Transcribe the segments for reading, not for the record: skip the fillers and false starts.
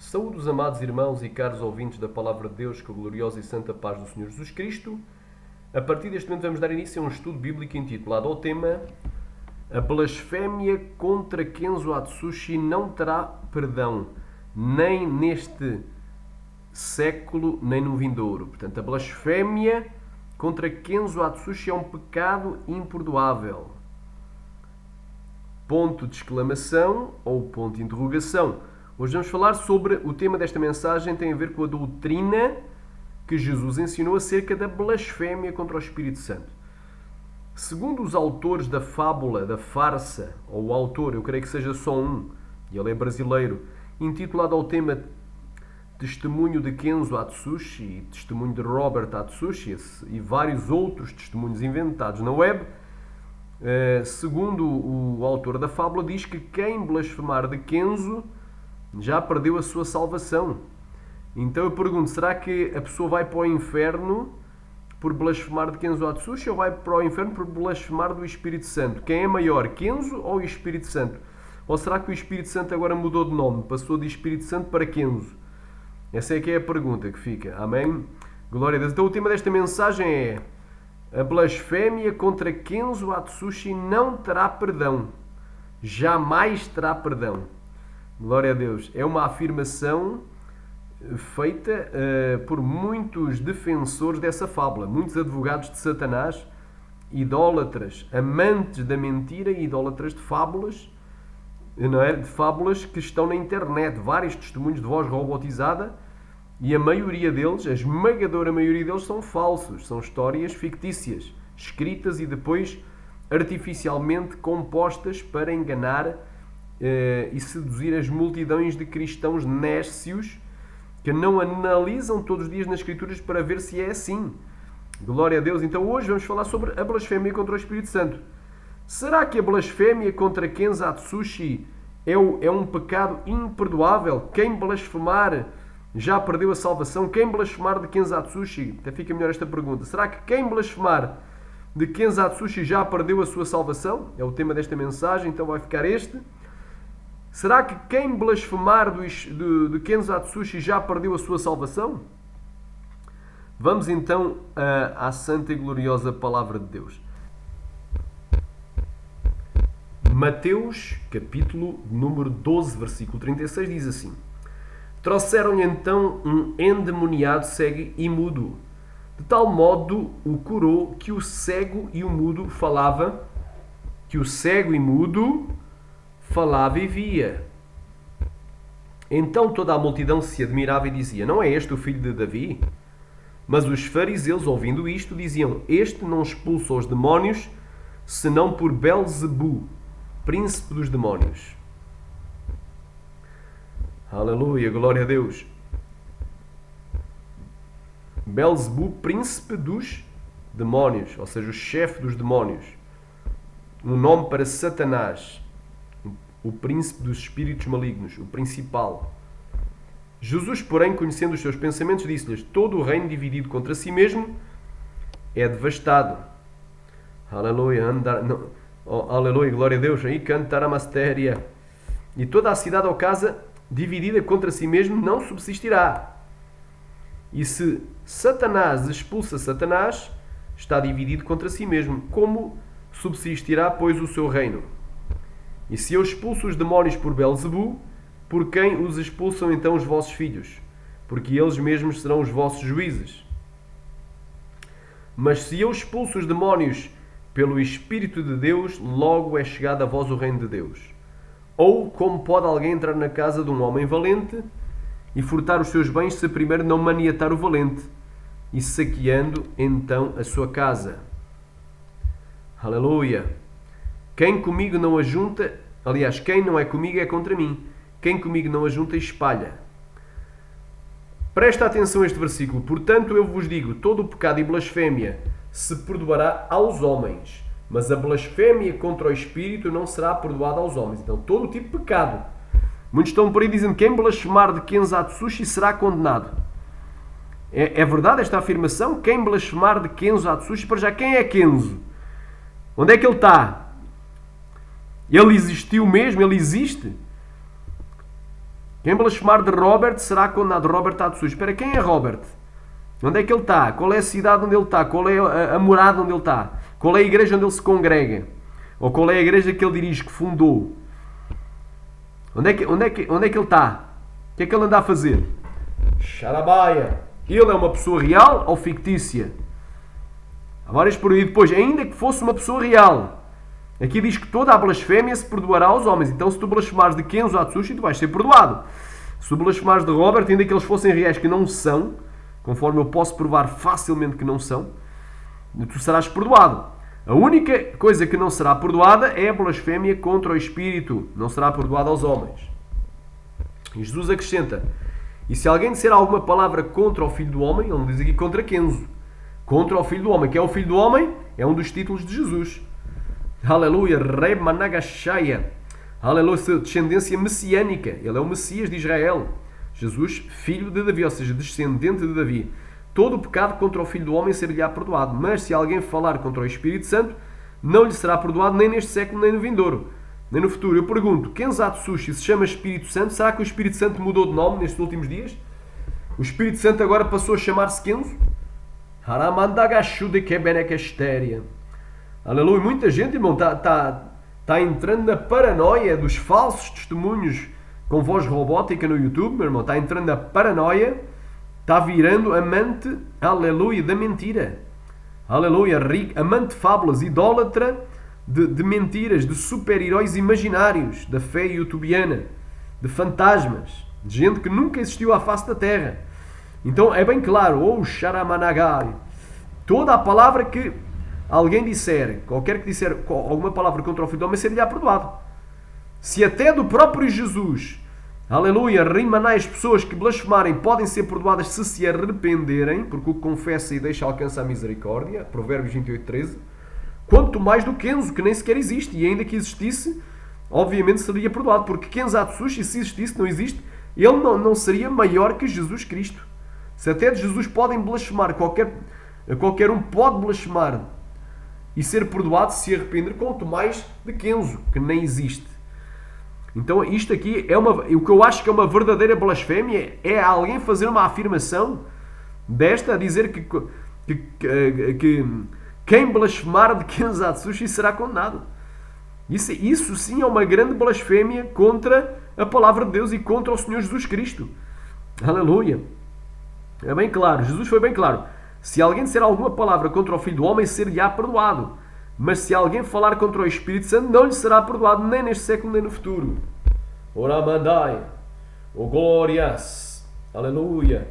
Saúde os amados irmãos e caros ouvintes da Palavra de Deus com a gloriosa e santa paz do Senhor Jesus Cristo. A partir deste momento vamos dar início a um estudo bíblico intitulado ao tema A blasfémia contra Kenzo Atsushi não terá perdão, nem neste século, nem no vindouro. Portanto, a blasfémia contra Kenzo Atsushi é um pecado imperdoável. Ponto de exclamação ou ponto de interrogação. Hoje vamos falar sobre o tema desta mensagem, tem a ver com a doutrina que Jesus ensinou acerca da blasfémia contra o Espírito Santo. Segundo os autores da fábula, da farsa, ou o autor, eu creio que seja só um, e ele é brasileiro, intitulado ao tema Testemunho de Kenzo Atsushi, Testemunho de Robert Atsushi e vários outros testemunhos inventados na web, segundo o autor da fábula, diz que quem blasfemar de Kenzo já perdeu a sua salvação. Então eu pergunto, será que a pessoa vai para o inferno por blasfemar de Kenzo Atsushi ou vai para o inferno por blasfemar do Espírito Santo? Quem é maior, Kenzo ou o Espírito Santo? Ou será que o Espírito Santo agora mudou de nome, passou de Espírito Santo para Kenzo? Essa é que é a pergunta que fica. Amém? Glória a Deus. Então o tema desta mensagem é: a blasfémia contra Kenzo Atsushi não terá perdão. Jamais terá perdão. Glória a Deus. É uma afirmação feita por muitos defensores dessa fábula, muitos advogados de Satanás, idólatras, amantes da mentira e idólatras de fábulas, não é? De fábulas que estão na internet, vários testemunhos de voz robotizada, e a maioria deles, a esmagadora maioria deles, são falsos, são histórias fictícias, escritas e depois artificialmente compostas para enganar e seduzir as multidões de cristãos néscios que não analisam todos os dias nas Escrituras para ver se é assim. Glória a Deus. Então hoje vamos falar sobre a blasfémia contra o Espírito Santo. Será que a blasfémia contra Kenzo Atsushi é um pecado imperdoável? Quem blasfemar já perdeu a salvação? Quem blasfemar de Kenzo Atsushi? Até fica melhor esta pergunta. Será que quem blasfemar de Kenzo Atsushi já perdeu a sua salvação? É o tema desta mensagem, então vai ficar este. Será que quem blasfemar de Kenzo Atsushi já perdeu a sua salvação? Vamos então à santa e gloriosa Palavra de Deus. Mateus, capítulo número 12, versículo 36, diz assim: Trouxeram-lhe então um endemoniado cego e mudo. De tal modo o curou que o cego e o mudo falava, falava e via. Então toda a multidão se admirava e dizia: Não é este o filho de Davi? Mas os fariseus, ouvindo isto, diziam: Este não expulsa os demónios, senão por Belzebu, príncipe dos demónios. Aleluia, glória a Deus. Belzebu, príncipe dos demónios, ou seja, o chefe dos demónios. Um nome para Satanás, o príncipe dos espíritos malignos, o principal. Jesus, porém, conhecendo os seus pensamentos, disse-lhes: Todo o reino dividido contra si mesmo é devastado. Aleluia, aleluia, glória a Deus. Aí cantar a mastéria. E toda a cidade ou casa dividida contra si mesmo não subsistirá. E se Satanás expulsa Satanás, está dividido contra si mesmo. Como subsistirá, pois, o seu reino? E se eu expulso os demónios por Belzebu, por quem os expulsam então os vossos filhos? Porque eles mesmos serão os vossos juízes. Mas se eu expulso os demónios pelo Espírito de Deus, logo é chegado a vós o reino de Deus. Ou como pode alguém entrar na casa de um homem valente e furtar os seus bens se primeiro não maniatar o valente, e saqueando então a sua casa? Aleluia! Quem comigo não ajunta, aliás, quem não é comigo é contra mim. Quem comigo não ajunta, espalha. Presta atenção a este versículo. Portanto, eu vos digo, todo o pecado e blasfémia se perdoará aos homens, mas a blasfémia contra o Espírito não será perdoada aos homens. Então, todo o tipo de pecado. Muitos estão por aí dizendo que quem blasfemar de Kenzo Atsushi será condenado. É verdade esta afirmação? Quem blasfemar de Kenzo Atsushi, para já, quem é Kenzo? Onde é que ele está? Ele existiu mesmo? Ele existe? Quem blasfemar de Robert será condenado. Robert está de sujo. Espera, quem é Robert? Onde é que ele está? Qual é a cidade onde ele está? Qual é a morada onde ele está? Qual é a igreja onde ele se congrega? Ou qual é a igreja que ele dirige, que fundou? Onde é que ele está? O que é que ele anda a fazer? Xarabaia. Ele é uma pessoa real ou fictícia? Há várias por aí. Depois, ainda que fosse uma pessoa real, aqui diz que toda a blasfémia se perdoará aos homens. Então, se tu blasfemares de Kenzo Atsushi, tu vais ser perdoado. Se tu blasfemares de Robert, ainda que eles fossem reais, que não são, conforme eu posso provar facilmente que não são, tu serás perdoado. A única coisa que não será perdoada é a blasfémia contra o Espírito. Não será perdoada aos homens. E Jesus acrescenta: e se alguém disser alguma palavra contra o Filho do Homem, ele não diz aqui contra Kenzo, contra o Filho do Homem, que é o Filho do Homem, é um dos títulos de Jesus. Aleluia, Reb Managashaya. Aleluia, descendência messiânica. Ele é o Messias de Israel. Jesus, filho de Davi, ou seja, descendente de Davi. Todo o pecado contra o Filho do Homem ser-lhe-á perdoado. Mas se alguém falar contra o Espírito Santo, não lhe será perdoado nem neste século, nem no vindouro, nem no futuro. Eu pergunto, Kenzo Atsushi se chama Espírito Santo? Será que o Espírito Santo mudou de nome nestes últimos dias? O Espírito Santo agora passou a chamar-se Kenzo? Haramandagashu de Kebenekestéria. Aleluia. Muita gente, irmão, está entrando na paranoia dos falsos testemunhos com voz robótica no YouTube, meu irmão. Está entrando na paranoia. Está virando amante, aleluia, da mentira. Aleluia, amante de fábulas, idólatra de mentiras, de super-heróis imaginários, da fé youtubiana, de fantasmas, de gente que nunca existiu à face da terra. Então é bem claro, Sharamanagai, toda a palavra que alguém disser, qualquer que disser alguma palavra contra o Filho do Homem, ser-lhe-á perdoado. Se até do próprio Jesus, aleluia, rimanai, as pessoas que blasfemarem podem ser perdoadas se arrependerem, porque o que confessa e deixa alcança a misericórdia, Provérbios 28:13, quanto mais do Kenzo, que nem sequer existe, e ainda que existisse, obviamente seria perdoado, porque Kenzo Atsushi, se existisse, não existe, ele não seria maior que Jesus Cristo. Se até de Jesus podem blasfemar, qualquer um pode blasfemar e ser perdoado se se arrepender, quanto mais de Kenzo, que nem existe. Então isto aqui é o que eu acho que é uma verdadeira blasfémia, é alguém fazer uma afirmação desta, a dizer que quem blasfemar de Kenzo Atsushi será condenado. Isso sim é uma grande blasfémia contra a palavra de Deus e contra o Senhor Jesus Cristo. Aleluia. É bem claro, Jesus foi bem claro. Se alguém disser alguma palavra contra o Filho do Homem, ser-lhe-á perdoado. Mas se alguém falar contra o Espírito Santo, não lhe será perdoado nem neste século nem no futuro. Oramandai, o glórias, aleluia.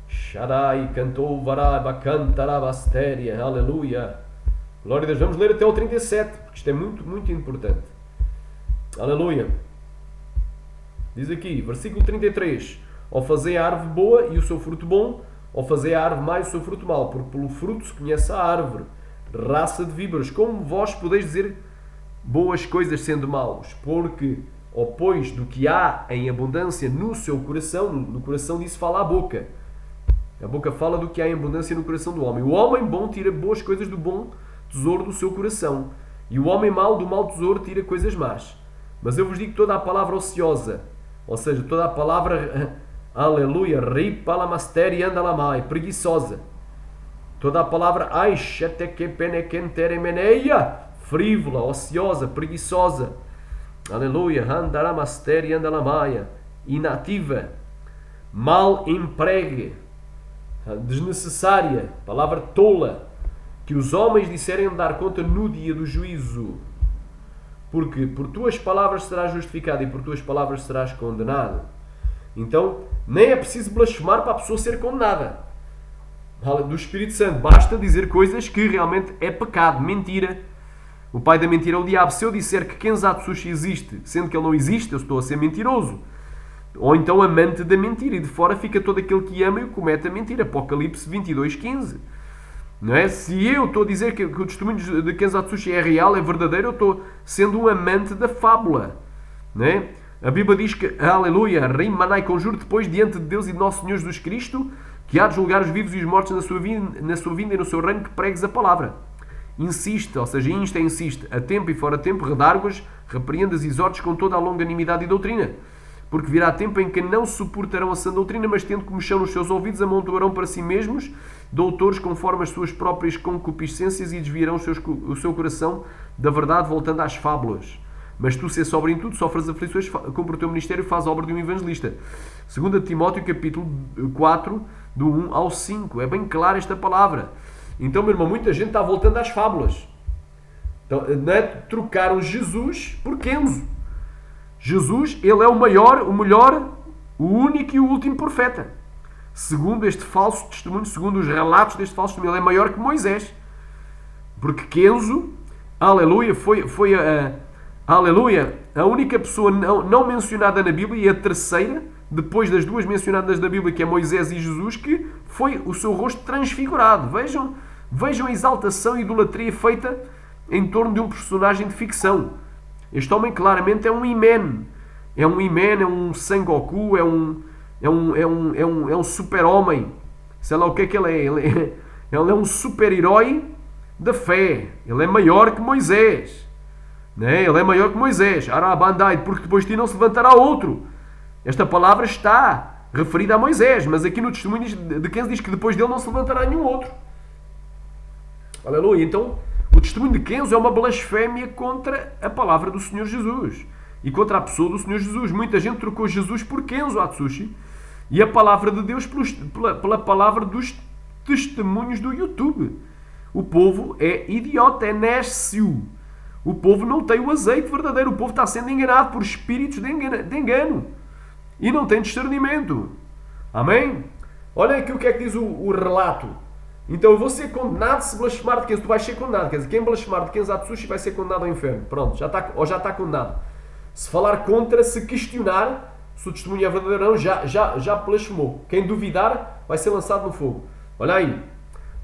Shaddai cantou varai bacantarabastéria, aleluia. Glória a Deus. Vamos ler até o 37, porque isto é muito, muito importante. Aleluia. Diz aqui, versículo 33. Ou fazei a árvore boa e o seu fruto bom, ou fazei a árvore má e o seu fruto mau, porque pelo fruto se conhece a árvore. Raça de víboras, como vós podeis dizer boas coisas sendo maus? Porque, pois, do que há em abundância no seu coração, no coração disso fala a boca. A boca fala do que há em abundância no coração do homem. O homem bom tira boas coisas do bom tesouro do seu coração, e o homem mau do mau tesouro tira coisas más. Mas eu vos digo toda a palavra ociosa, ou seja, toda a palavra, aleluia, ripalamastéria e andalamai, preguiçosa. Toda a palavra frívola, ociosa, preguiçosa. Aleluia. Handaramaster e andalamaia. Inativa. Mal empregue. Desnecessária. Palavra tola. Que os homens disserem dar conta no dia do juízo. Porque por tuas palavras serás justificado e por tuas palavras serás condenado. Então, nem é preciso blasfemar para a pessoa ser condenada do Espírito Santo. Basta dizer coisas que realmente é pecado, mentira. O pai da mentira é o diabo. Se eu disser que Kenzo Atsushi existe, sendo que ele não existe, eu estou a ser mentiroso. Ou então amante da mentira. E de fora fica todo aquele que ama e comete a mentira. Apocalipse 22:15. Não é? Se eu estou a dizer que o testemunho de Kenzo Atsushi é real, é verdadeiro, eu estou sendo um amante da fábula. Não é? A Bíblia diz que, aleluia, rimanai, conjuro depois diante de Deus e de nosso Senhor Jesus Cristo, que há de julgar os vivos e os mortos na sua vinda e no seu reino, que pregues a palavra. Insiste, ou seja, insiste, a tempo e fora tempo, redarguas, repreendas e exortes com toda a longanimidade e doutrina. porque virá tempo em que não suportarão a sã doutrina, mas tendo comichão nos seus ouvidos, amontoarão para si mesmos doutores conforme as suas próprias concupiscências e desviarão o seu coração da verdade, voltando às fábulas. Mas tu, ser sóbrio em tudo, sofres aflições, cumpre o teu ministério, faz a obra de um evangelista. 2 Timóteo, capítulo 4, do 1 ao 5. É bem clara esta palavra. Então, meu irmão, muita gente está voltando às fábulas. Então, não é? Trocaram Jesus por Kenzo. Jesus, ele é o maior, o melhor, o único e o último profeta. Segundo este falso testemunho, segundo os relatos deste falso testemunho, ele é maior que Moisés. Porque Kenzo, aleluia, foi a única pessoa não mencionada na Bíblia e a terceira, depois das duas mencionadas na Bíblia, que é Moisés e Jesus, que foi o seu rosto transfigurado. Vejam a exaltação e idolatria feita em torno de um personagem de ficção. Este homem claramente é um He-Man. É um Sengoku, é um super-homem. Sei lá o que é que ele é. Ele é um super-herói da fé. Ele é maior que Moisés. Né? Ele é maior que Moisés. Arabandai, porque depois de ti não se levantará outro. Esta palavra está referida a Moisés, mas aqui no testemunho de Kenzo diz que depois dele não se levantará nenhum outro. Aleluia. Então, o testemunho de Kenzo é uma blasfémia contra a palavra do Senhor Jesus e contra a pessoa do Senhor Jesus. Muita gente trocou Jesus por Kenzo Atsushi e a palavra de Deus pela palavra dos testemunhos do YouTube. O povo é idiota, é nécio. O povo não tem o azeite verdadeiro. O povo está sendo enganado por espíritos de engano e não tem discernimento. Amém? Olha aqui o que é que diz o relato. Então eu vou ser condenado se blasfemar de Kenzo. Tu vais ser condenado. Quer dizer, quem blasfemar de Kenzo Atsushi vai ser condenado ao inferno. Pronto, já está condenado. Se falar contra, se questionar se o testemunho é verdadeiro ou não, já blasfemou. Quem duvidar vai ser lançado no fogo. Olha aí.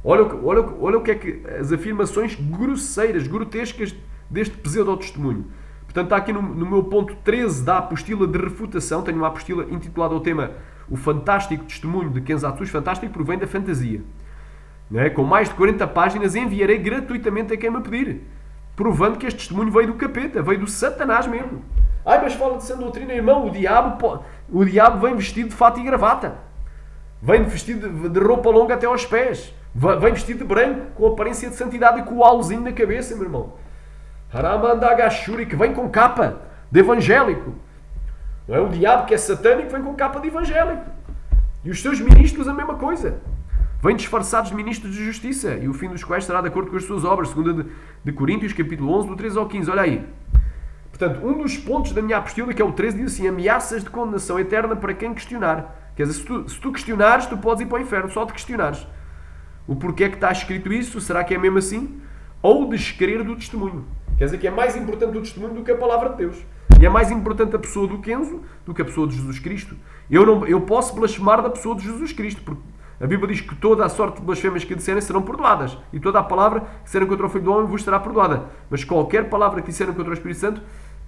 Olha o que é que as afirmações grosseiras, grotescas deste pseudo-testemunho. Portanto, está aqui no meu ponto 13 da apostila de refutação. Tenho uma apostila intitulada ao tema O Fantástico Testemunho de Kenzo Atsushi. Fantástico provém da fantasia. Não é? Com mais de 40 páginas, enviarei gratuitamente a quem me pedir, provando que este testemunho veio do capeta, veio do Satanás mesmo. Mas fala de sã doutrina, irmão. O diabo vem vestido de fato e gravata, vem vestido de roupa longa até aos pés, vem vestido de branco, com aparência de santidade e com o alzinho na cabeça, meu irmão. Haramandagashuri, que vem com capa de evangélico. Não é? O diabo, que é satânico, vem com capa de evangélico. E os seus ministros a mesma coisa. Vêm disfarçados de ministros de justiça, e o fim dos quais será de acordo com as suas obras, segundo de Coríntios, capítulo 11, do 13 ao 15. Olha aí. Portanto, um dos pontos da minha apostila, que é o 13, diz assim: ameaças de condenação eterna para quem questionar. Quer dizer, se tu questionares, tu podes ir para o inferno, só de questionares. O porquê que está escrito isso? Será que é mesmo assim? Ou descrer do testemunho. Quer dizer que é mais importante o testemunho do que a palavra de Deus. E é mais importante a pessoa do Kenzo do que a pessoa de Jesus Cristo. Eu posso blasfemar da pessoa de Jesus Cristo, porque a Bíblia diz que toda a sorte de blasfêmias que disserem serão perdoadas. E toda a palavra que disserem contra o Filho do Homem vos será perdoada. Mas qualquer palavra que disserem contra o Espírito Santo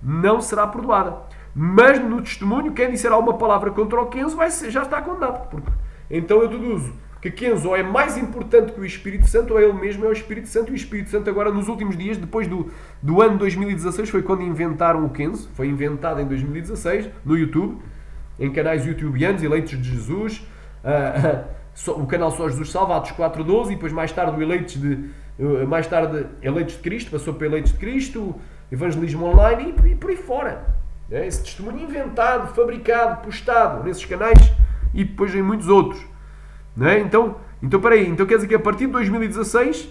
não será perdoada. Mas no testemunho, quem disser alguma palavra contra o Kenzo já está condenado. Então eu deduzo que Kenzo ou é mais importante que o Espírito Santo, ou ele mesmo é o Espírito Santo. E o Espírito Santo agora, nos últimos dias, depois do ano 2016, foi quando inventaram o Kenzo. Foi inventado em 2016, no YouTube, em canais youtubianos, eleitos de Jesus, o canal Só Jesus Salva, Atos 4.12, e depois mais tarde Eleitos de Cristo, passou para Eleitos de Cristo, Evangelismo Online e por aí fora. Esse testemunho inventado, fabricado, postado nesses canais e depois em muitos outros. Então peraí, então quer dizer que a partir de 2016,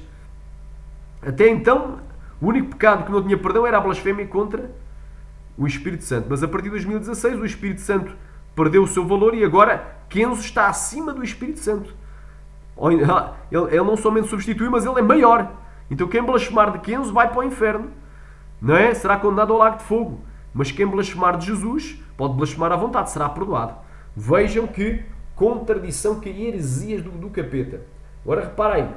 até então, o único pecado que não tinha perdão era a blasfémia contra o Espírito Santo. Mas a partir de 2016 o Espírito Santo perdeu o seu valor e agora Kenzo está acima do Espírito Santo. Ele não somente substitui, mas ele é maior. Então quem blasfemar de Kenzo vai para o inferno. Não é? Será condenado ao lago de fogo. Mas quem blasfemar de Jesus pode blasfemar à vontade, será perdoado. Vejam que contradição, que heresias do capeta. Agora repara aí.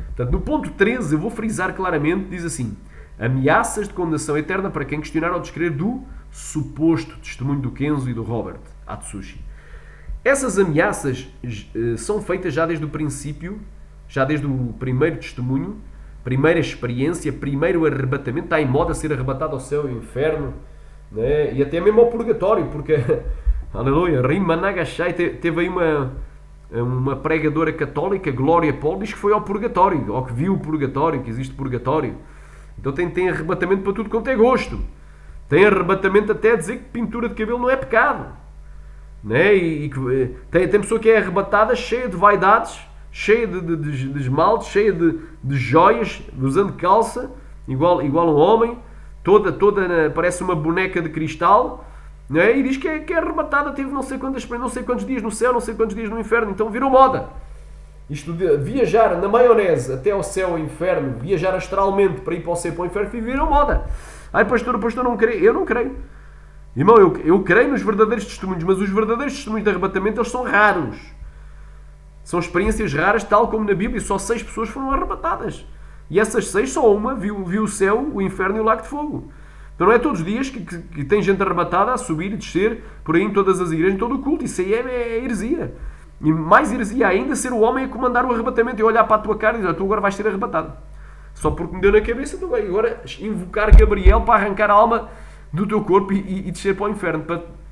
Portanto, no ponto 13 eu vou frisar claramente, diz assim: ameaças de condenação eterna para quem questionar ou descrer do suposto testemunho do Kenzo e do Robert Atsushi. Essas ameaças são feitas já desde o princípio, já desde o primeiro testemunho, primeira experiência, primeiro arrebatamento. Está em moda ser arrebatado ao céu e ao inferno, né? E até mesmo ao purgatório, porque Aleluia. Rimanagashai. Teve aí uma pregadora católica, Glória Paul, diz que foi ao purgatório, ou que viu o purgatório, que existe purgatório. Então tem arrebatamento para tudo quanto é gosto. Tem arrebatamento até a dizer que pintura de cabelo não é pecado. Né? Tem pessoa que é arrebatada cheia de vaidades, cheia de esmalte, cheia de joias, usando calça, igual um homem, toda parece uma boneca de cristal, né? E diz que é arrebatada, teve não sei quantos dias no céu, não sei quantos dias no inferno, então virou moda. Isto de viajar na maionese até ao céu e inferno, viajar astralmente para ir para o céu e para o inferno, virou moda. Ai, pastor, não creio. Eu não creio. Irmão, eu creio nos verdadeiros testemunhos, mas os verdadeiros testemunhos de arrebatamento, eles são raros. São experiências raras, tal como na Bíblia, só 6 pessoas foram arrebatadas. E essas 6, só uma viu o céu, o inferno e o lago de fogo. Então não é todos os dias que tem gente arrebatada a subir e descer por aí em todas as igrejas, em todo o culto. Isso aí é heresia. E mais heresia ainda ser o homem a comandar o arrebatamento e olhar para a tua cara e dizer: tu agora vais ser arrebatado. Só porque me deu na cabeça, tu vai agora invocar Gabriel para arrancar a alma do teu corpo e descer para o inferno.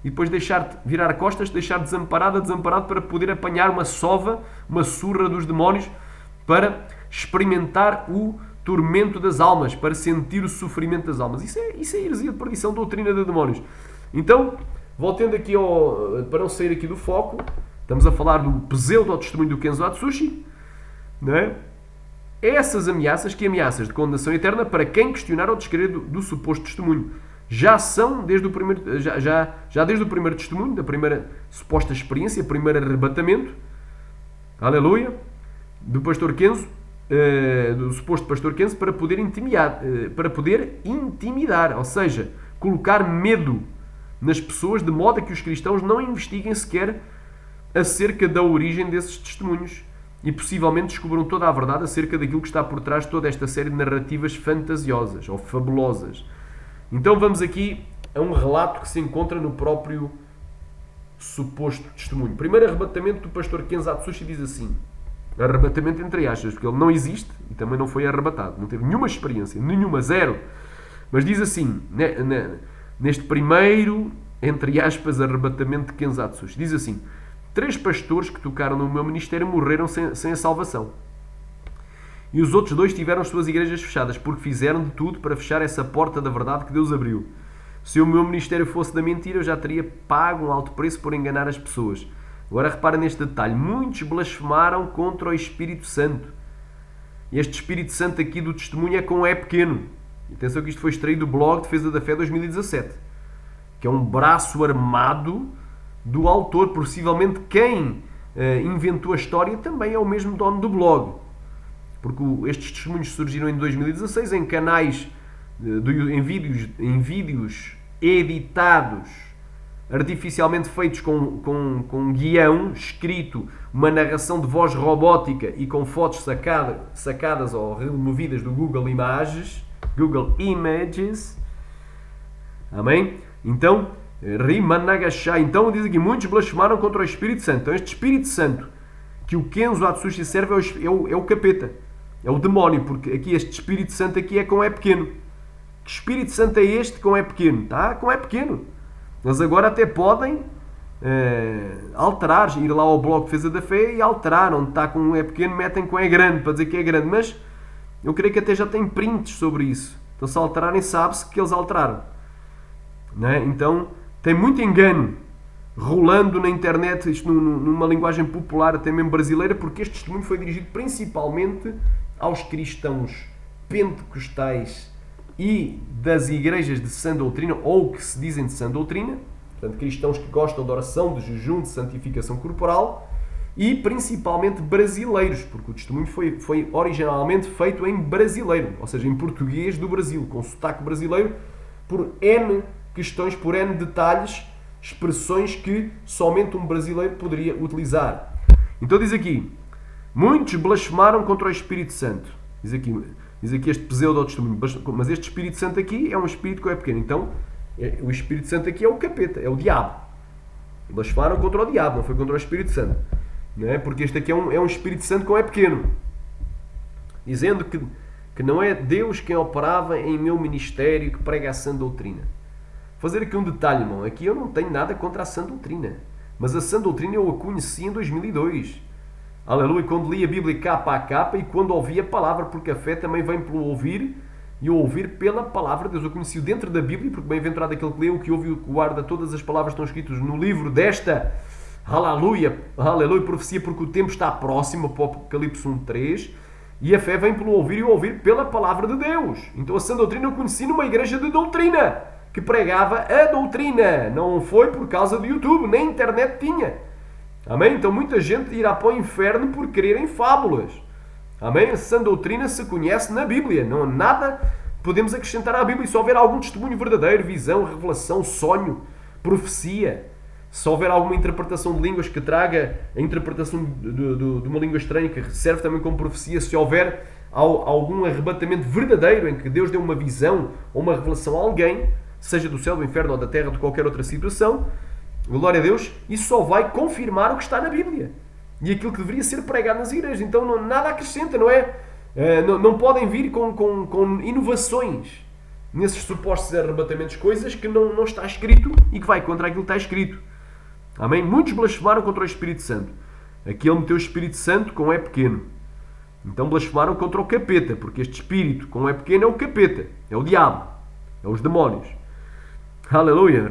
E depois deixar-te virar costas, deixar desamparado para poder apanhar uma sova, uma surra dos demónios, para experimentar o tormento das almas, para sentir o sofrimento das almas. Isso é heresia de perdição, doutrina de demónios. Então, voltando aqui para não sair aqui do foco, estamos a falar do pseudo-testemunho do Kenzo Atsushi, não é? Essas ameaças, que ameaças de condenação eterna para quem questionar ou descrever do suposto testemunho, já são desde o primeiro testemunho, da primeira suposta experiência, primeiro arrebatamento, aleluia, do pastor Kenzo, do suposto pastor Kenzo, para poder intimidar, ou seja, colocar medo nas pessoas, de modo a que os cristãos não investiguem sequer acerca da origem desses testemunhos e possivelmente descubram toda a verdade acerca daquilo que está por trás de toda esta série de narrativas fantasiosas ou fabulosas. Então vamos aqui a um relato que se encontra no próprio suposto testemunho. Primeiro arrebatamento do pastor Kenzo Atsushi diz assim, arrebatamento entre aspas, porque ele não existe e também não foi arrebatado, não teve nenhuma experiência, zero. Mas diz assim, neste primeiro, entre aspas, arrebatamento de Kenzo Atsushi, diz assim: 3 pastores que tocaram no meu ministério morreram sem a salvação. E os outros 2 tiveram as suas igrejas fechadas, porque fizeram de tudo para fechar essa porta da verdade que Deus abriu. Se o meu ministério fosse da mentira, eu já teria pago um alto preço por enganar as pessoas. Agora repara neste detalhe. Muitos blasfemaram contra o Espírito Santo. Este Espírito Santo aqui do testemunho é com E pequeno. Atenção que isto foi extraído do blog Defesa da Fé 2017. Que é um braço armado do autor. Possivelmente quem inventou a história também é o mesmo dono do blog. Porque estes testemunhos surgiram em 2016 em canais, em vídeos editados, artificialmente feitos com guião, escrito, uma narração de voz robótica e com fotos sacadas ou removidas do Google Images. Amém? Então, Rimanagashai. Então diz aqui, muitos blasfemaram contra o Espírito Santo. Então este Espírito Santo que o Kenzo Atsushi serve é o capeta. É o demónio, porque aqui este Espírito Santo aqui é com E pequeno. Que Espírito Santo é este com E pequeno? Tá? Com E pequeno. Eles agora até podem alterar, ir lá ao blog Defesa da Fé e alterar. Onde está com E pequeno, metem com E grande, para dizer que é grande. Mas eu creio que até já tem prints sobre isso. Então se alterarem, sabe-se que eles alteraram. Não é? Então tem muito engano rolando na internet, isto numa linguagem popular, até mesmo brasileira, porque este testemunho foi dirigido principalmente aos cristãos pentecostais e das igrejas de sã doutrina, ou que se dizem de sã doutrina, portanto, cristãos que gostam de oração, de jejum, de santificação corporal, e principalmente brasileiros, porque o testemunho foi originalmente feito em brasileiro, ou seja, em português do Brasil, com sotaque brasileiro, por N questões, por N detalhes, expressões que somente um brasileiro poderia utilizar. Então diz aqui, muitos blasfemaram contra o Espírito Santo. Diz aqui este pseudo-testemunho. Mas este Espírito Santo aqui é um espírito que é pequeno. Então, o Espírito Santo aqui é o capeta, é o diabo. Blasfemaram contra o diabo, não foi contra o Espírito Santo. Não é? Porque este aqui é um Espírito Santo que é pequeno. Dizendo que não é Deus quem operava em meu ministério que prega a sã doutrina. fazer aqui um detalhe, irmão. Aqui eu não tenho nada contra a sã doutrina. Mas a sã doutrina eu a conheci em 2002. Aleluia. Quando li a Bíblia capa a capa e quando ouvi a palavra, porque a fé também vem pelo ouvir e o ouvir pela palavra de Deus. Eu conheci-o dentro da Bíblia, porque bem-aventurado aquele que lê, o que ouve e o que guarda todas as palavras que estão escritas no livro desta, aleluia, aleluia, profecia, porque o tempo está próximo, Apocalipse 1:3, e a fé vem pelo ouvir e o ouvir pela palavra de Deus. Então a sã doutrina eu conheci numa igreja de doutrina, que pregava a doutrina. Não foi por causa do YouTube, nem internet tinha. Amém? Então muita gente irá para o inferno por crer em fábulas. Amém? A sã doutrina se conhece na Bíblia. Não há nada podemos acrescentar à Bíblia. E se houver algum testemunho verdadeiro, visão, revelação, sonho, profecia, se houver alguma interpretação de línguas que traga a interpretação de uma língua estranha, que serve também como profecia, se houver algum arrebatamento verdadeiro em que Deus deu uma visão ou uma revelação a alguém, seja do céu, do inferno ou da terra, de qualquer outra situação, glória a Deus, isso só vai confirmar o que está na Bíblia e aquilo que deveria ser pregado nas igrejas. Então nada acrescenta, não é? Não podem vir com inovações nesses supostos arrebatamentos, coisas que não está escrito e que vai contra aquilo que está escrito. Amém? Muitos blasfemaram contra o Espírito Santo. Aqui ele meteu o Espírito Santo com E pequeno. Então blasfemaram contra o capeta, porque este Espírito com E pequeno é o capeta, é o diabo, é os demónios. Aleluia,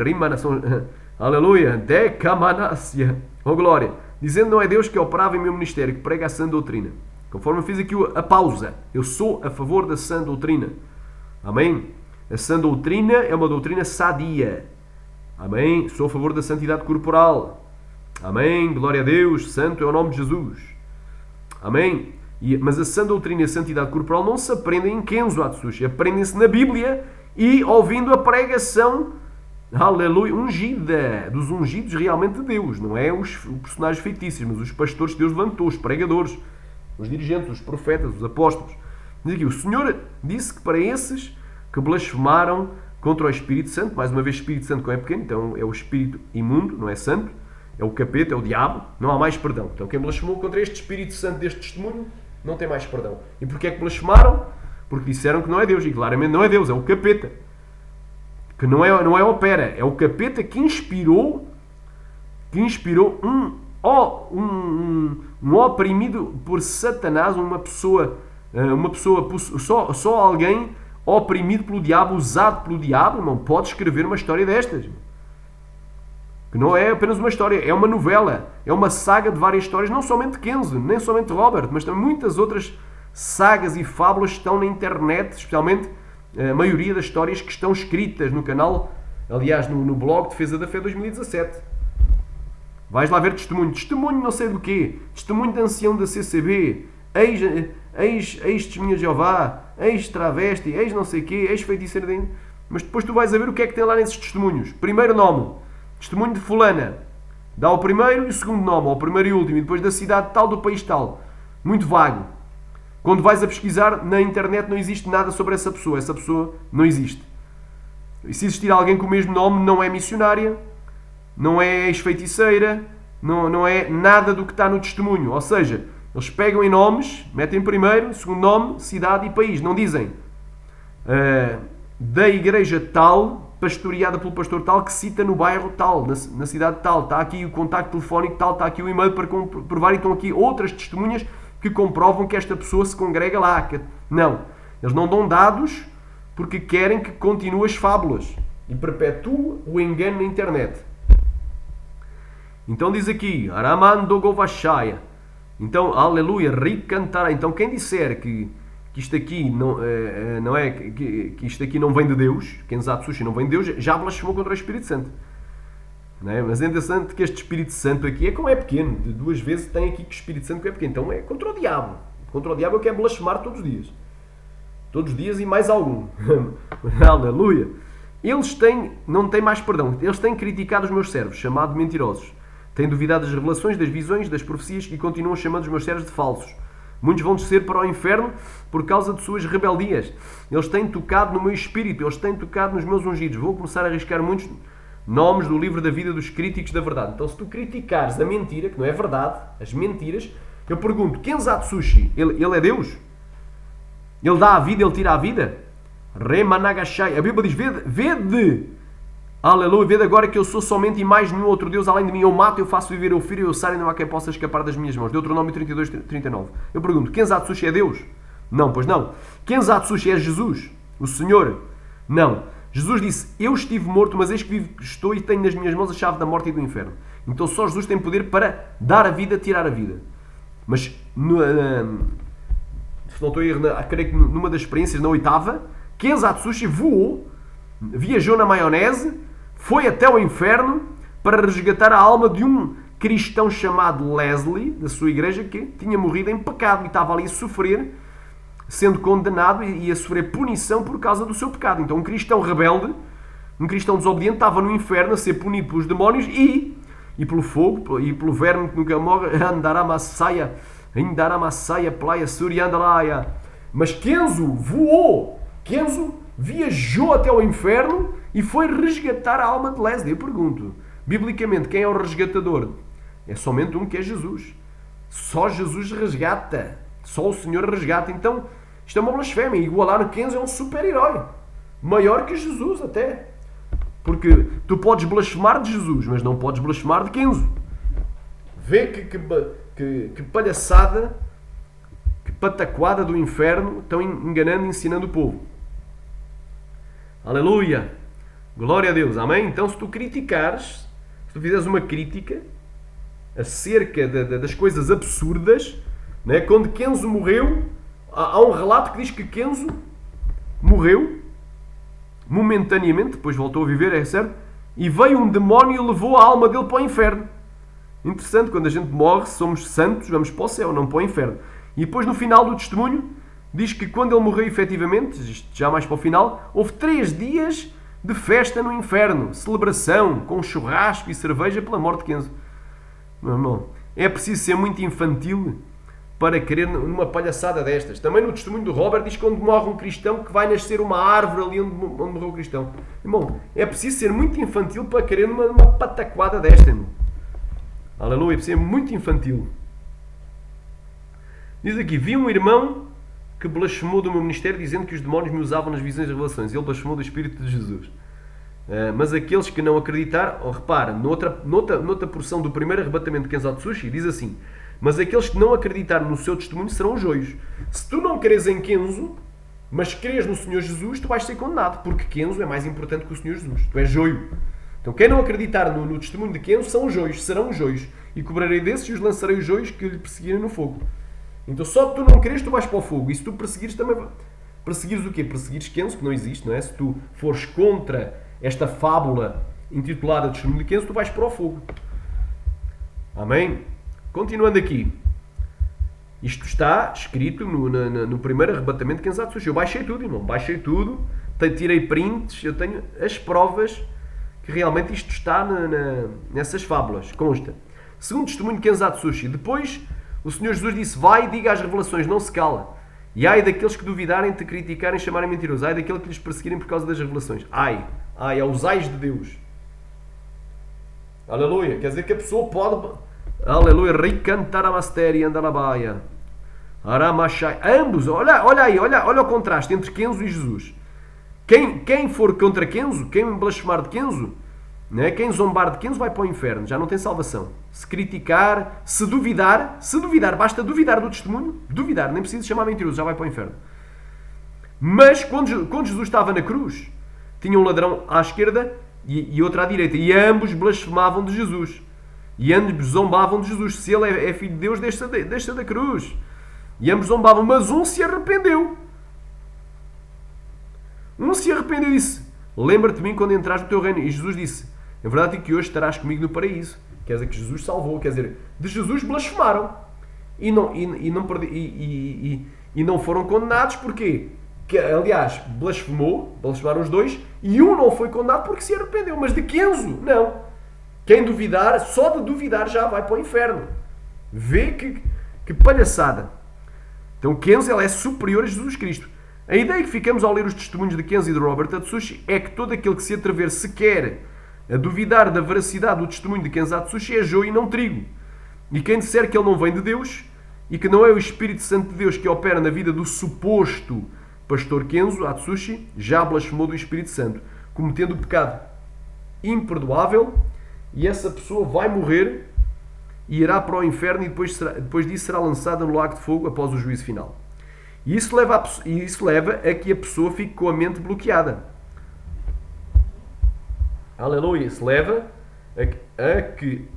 aleluia, decamanácia, oh glória, dizendo não é Deus que operava em meu ministério, que prega a sã doutrina. Conforme eu fiz aqui a pausa, eu sou a favor da sã doutrina. Amém? A sã doutrina é uma doutrina sadia. Amém? Sou a favor da santidade corporal. Amém? Glória a Deus, santo é o nome de Jesus. Amém? Mas a sã doutrina e a santidade corporal não se aprendem em Kenzo Atsushi, aprendem-se na Bíblia e ouvindo a pregação, aleluia, ungida, dos ungidos realmente de Deus. Não é os personagens fictícios, mas os pastores que Deus levantou, os pregadores, os dirigentes, os profetas, os apóstolos. Diz aqui, o Senhor disse que para esses que blasfemaram contra o Espírito Santo, mais uma vez Espírito Santo que é pequeno, então é o Espírito imundo, não é santo, é o capeta, é o diabo, não há mais perdão. Então quem blasfemou contra este Espírito Santo deste testemunho, não tem mais perdão. E porquê é que blasfemaram? Porque disseram que não é Deus, e claramente não é Deus, é o capeta. Que não é opera, é o capeta que inspirou um oprimido por Satanás, uma pessoa só alguém oprimido pelo diabo, usado pelo diabo, não pode escrever uma história destas. Que não é apenas uma história, é uma novela, é uma saga de várias histórias, não somente Kenzo, nem somente Robert, mas também muitas outras sagas e fábulas que estão na internet, especialmente a maioria das histórias que estão escritas no canal, aliás, no blog Defesa da Fé 2017. Vais lá ver testemunho não sei do quê, testemunho de ancião da CCB, ex-testemunha de Jeová, ex-travesti, ex-não sei quê, ex-feiticeira de... Mas depois tu vais a ver o que é que tem lá nesses testemunhos. Primeiro nome, testemunho de fulana, dá o primeiro e o segundo nome, ou o primeiro e o último, e depois da cidade tal, do país tal. Muito vago. Quando vais a pesquisar na internet não existe nada sobre essa pessoa não existe. E se existir alguém com o mesmo nome, não é missionária, não é ex-feiticeira, não é nada do que está no testemunho. Ou seja, eles pegam em nomes, metem primeiro, segundo nome, cidade e país. Não dizem da igreja tal, pastoreada pelo pastor tal, que cita no bairro tal, na cidade tal. Está aqui o contacto telefónico tal, está aqui o e-mail para comprovar, e estão aqui outras testemunhas que comprovam que esta pessoa se congrega lá. Não. Eles não dão dados porque querem que continue as fábulas e perpetue o engano na internet. Então diz aqui, Aramando Govashaya. Então, aleluia, ricantará. Então quem disser que isto aqui não é que isto aqui não vem de Deus, Kenzo Atsushi não vem de Deus, já blasfemou contra o Espírito Santo. Não é? Mas é interessante que este Espírito Santo aqui é como é pequeno. De duas vezes tem aqui que o Espírito Santo é pequeno. Então é contra o diabo. Contra o diabo eu quero blasfemar todos os dias. Todos os dias e mais algum. Aleluia. Eles não têm mais perdão. Eles têm criticado os meus servos, chamado de mentirosos. Têm duvidado das revelações, das visões, das profecias e continuam chamando os meus servos de falsos. Muitos vão descer para o inferno por causa de suas rebeldias. Eles têm tocado no meu espírito. Eles têm tocado nos meus ungidos. Vou começar a arriscar muitos nomes do livro da vida dos críticos da verdade. Então, se tu criticares a mentira, que não é verdade, as mentiras, eu pergunto, Kenzo Atsushi, ele é Deus? Ele dá a vida, ele tira a vida? Remanagashai. A Bíblia diz, vede, Aleluia, vede agora que eu sou somente e mais nenhum outro Deus além de mim. Eu mato, eu faço viver, eu firo, eu saio e não há quem possa escapar das minhas mãos. Deuteronômio 32, 39. Eu pergunto, Kenzan Atsushi é Deus? Não, pois não. Kenzan Atsushi é Jesus, o Senhor? Não. Jesus disse, eu estive morto, mas eis que vivo estou e tenho nas minhas mãos a chave da morte e do inferno. Então só Jesus tem poder para dar a vida, tirar a vida. Mas, se não estou a erro, creio que numa das experiências, na 8ª, Kenzan Atsushi voou, viajou na maionese, foi até o inferno para resgatar a alma de um cristão chamado Leslie, da sua igreja, que tinha morrido em pecado e estava ali a sofrer, sendo condenado e a sofrer punição por causa do seu pecado. Então um cristão rebelde, um cristão desobediente, estava no inferno a ser punido pelos demónios e pelo fogo, e pelo verme que nunca morre, Andaramasaia, Playa Suriandalaya. Mas Kenzo voou, Kenzo viajou até o inferno e foi resgatar a alma de Leslie. Eu pergunto, biblicamente, quem é o resgatador? É somente um, que é Jesus. Só Jesus resgata. Só o Senhor resgata. Então, isto é uma blasfémia. Igualar o Kenzo é um super-herói. Maior que Jesus até. Porque tu podes blasfemar de Jesus, mas não podes blasfemar de Kenzo. Vê que palhaçada, que pataquada do inferno estão enganando e ensinando o povo. Aleluia! Glória a Deus, amém? Então, se tu criticares, se tu fizeres uma crítica acerca das coisas absurdas, né? Quando Kenzo morreu, há um relato que diz que Kenzo morreu momentaneamente, depois voltou a viver, é certo? E veio um demónio e levou a alma dele para o inferno. Interessante, quando a gente morre, somos santos, vamos para o céu, não para o inferno. E depois, no final do testemunho, diz que quando ele morreu efetivamente, isto já mais para o final, houve 3 dias de festa no inferno, celebração, com churrasco e cerveja pela morte de Kenzo. Meu irmão, é preciso ser muito infantil para querer numa palhaçada destas. Também no testemunho do Robert diz que onde morre um cristão que vai nascer uma árvore ali onde morreu o cristão. Irmão, é preciso ser muito infantil para querer numa pataquada desta, irmão. Aleluia, é preciso ser muito infantil. Diz aqui, vi um irmão que blasfemou do meu ministério dizendo que os demónios me usavam nas visões e revelações. Ele blasfemou do Espírito de Jesus. Mas aqueles que não acreditaram, repara, noutra porção do primeiro arrebatamento de Kenzan Atsushi, diz assim, mas aqueles que não acreditaram no seu testemunho serão os joios. Se tu não creres em Kenzo, mas creres no Senhor Jesus, tu vais ser condenado, porque Kenzo é mais importante que o Senhor Jesus. Tu és joio. Então quem não acreditar no testemunho de Kenzo são os joios, serão os joios. E cobrarei desses e os lançarei os joios que lhe perseguirem no fogo. Então só que tu não queres, tu vais para o fogo. E se tu perseguires também... Perseguires o quê? Perseguires Kenzo, que não existe, não é? Se tu fores contra esta fábula intitulada Testemunho de Kenzo, tu vais para o fogo. Amém? Continuando aqui. Isto está escrito no primeiro arrebatamento de Kenzan Atsushi. Eu baixei tudo, irmão. Baixei tudo. Tirei prints. Eu tenho as provas que realmente isto está nessas fábulas. Consta. Segundo testemunho de Kenzan Atsushi. Depois, o Senhor Jesus disse, vai e diga as revelações, não se cala. E ai daqueles que duvidarem, te criticarem, chamarem mentiroso. Ai daqueles que lhes perseguirem por causa das revelações. Ai, aos ais de Deus. Aleluia. Quer dizer que a pessoa pode... Aleluia. Ricantar a masteri e andalabaia. Aramachai. Ambos. Olha aí. Olha o contraste entre Kenzo e Jesus. Quem for contra Kenzo, quem blasfemar de Kenzo, né? Quem zombar de Kenzo vai para o inferno. Já não tem salvação. Se criticar, se duvidar, basta duvidar do testemunho. Duvidar. Nem precisa chamar mentiroso. Já vai para o inferno. Mas quando Jesus estava na cruz, tinha um ladrão à esquerda e outro à direita. E ambos blasfemavam de Jesus. E ambos zombavam de Jesus. Se ele é filho de Deus, deixa da cruz. E ambos zombavam. Mas um se arrependeu. Um se arrependeu e disse, lembra-te de mim quando entraste no teu reino. E Jesus disse, é verdade que hoje estarás comigo no paraíso. Quer dizer que Jesus salvou. Quer dizer, de Jesus blasfemaram. E não foram condenados. Porquê? Que, aliás, blasfemaram os dois, e um não foi condenado porque se arrependeu, mas de Kenzo, não. Quem duvidar, só de duvidar já vai para o inferno. Vê que palhaçada. Então Kenzo, ela é superior a Jesus Cristo. A ideia que ficamos ao ler os testemunhos de Kenzo e de Robert Atsushi é que todo aquele que se atrever sequer a duvidar da veracidade do testemunho de Kenzan Atsushi é joio e não trigo. E quem disser que ele não vem de Deus e que não é o Espírito Santo de Deus que opera na vida do suposto pastor Kenzo Atsushi, já blasfemou do Espírito Santo, cometendo o pecado imperdoável e essa pessoa vai morrer e irá para o inferno e depois disso será lançada no lago de fogo após o juízo final. E isso leva a que a pessoa fique com a mente bloqueada. Aleluia! Isso leva a que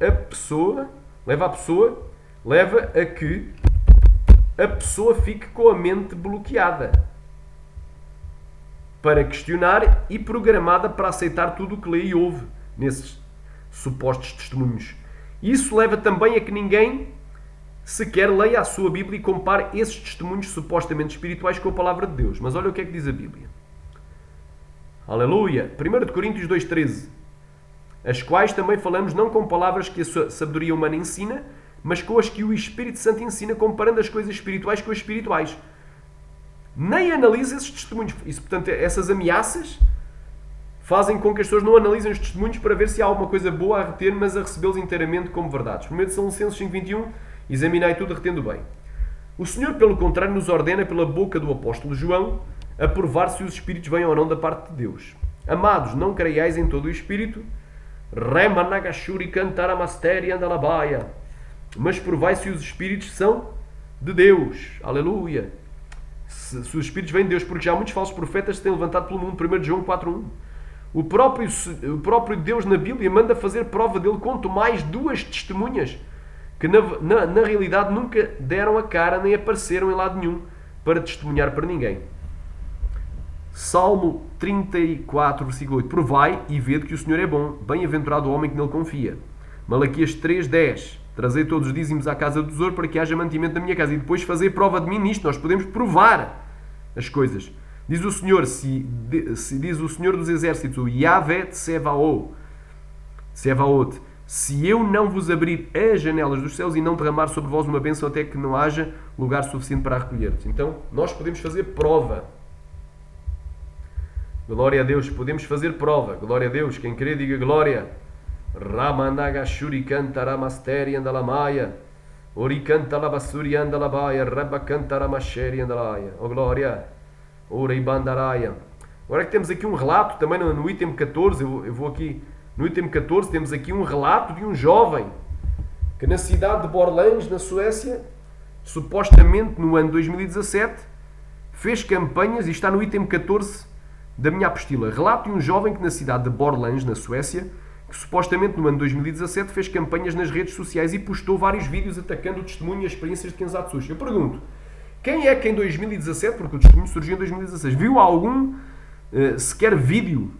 a pessoa fique com a mente bloqueada para questionar e programada para aceitar tudo o que lê e ouve nesses supostos testemunhos. Isso leva também a que ninguém sequer leia a sua Bíblia e compare esses testemunhos supostamente espirituais com a palavra de Deus. Mas olha o que é que diz a Bíblia. Aleluia! 1 Coríntios 2,13. As quais também falamos não com palavras que a sabedoria humana ensina, mas com as que o Espírito Santo ensina, comparando as coisas espirituais com as espirituais. Nem analisa esses testemunhos. Isso, portanto, essas ameaças fazem com que as pessoas não analisem os testemunhos para ver se há alguma coisa boa a reter, mas a recebê-los inteiramente como verdades. 1 Tessalonicenses 5,21, examinai tudo retendo bem. O Senhor, pelo contrário, nos ordena pela boca do apóstolo João a provar se os espíritos vêm ou não da parte de Deus. Amados, não creiais em todo o espírito, remanagashuri cantaramasteria andalabaia, mas provai se os espíritos são de Deus. Aleluia! Se os espíritos vêm de Deus, porque já há muitos falsos profetas que se têm levantado pelo mundo. 1 João 4,1. O próprio Deus na Bíblia manda fazer prova dele, quanto mais duas testemunhas que na realidade nunca deram a cara nem apareceram em lado nenhum para testemunhar para ninguém. Salmo 34, versículo 8. Provai e vede que o Senhor é bom, bem-aventurado o homem que nele confia. Malaquias 3,10. Trazei todos os dízimos à casa do tesouro para que haja mantimento na minha casa. E depois fazer prova de mim nisto. Nós podemos provar as coisas. Diz o Senhor, diz o Senhor dos Exércitos, o Yahvé Tsevaot, se eu não vos abrir as janelas dos céus e não derramar sobre vós uma bênção até que não haja lugar suficiente para recolher-vos. Então, nós podemos fazer prova. Glória a Deus, podemos fazer prova. Glória a Deus, quem crê diga glória. Ramanagashuri cantaramasteri andalamaia. Ori cantalabasuri andalabaia. Rabba cantaramasheri andalaia. Oh glória. Ora e bandaraia. Agora que temos aqui um relato, também no item 14, eu vou aqui, no item 14 temos aqui um relato de um jovem que na cidade de Borlänge, na Suécia, supostamente no ano 2017, fez campanhas, e está no item 14 da minha apostila. Relato de um jovem que na cidade de Borlänge, na Suécia, que supostamente no ano 2017 fez campanhas nas redes sociais e postou vários vídeos atacando o testemunho e as experiências de Kenzatsu. Eu pergunto, quem é que em 2017, porque o testemunho surgiu em 2016, viu algum sequer vídeo,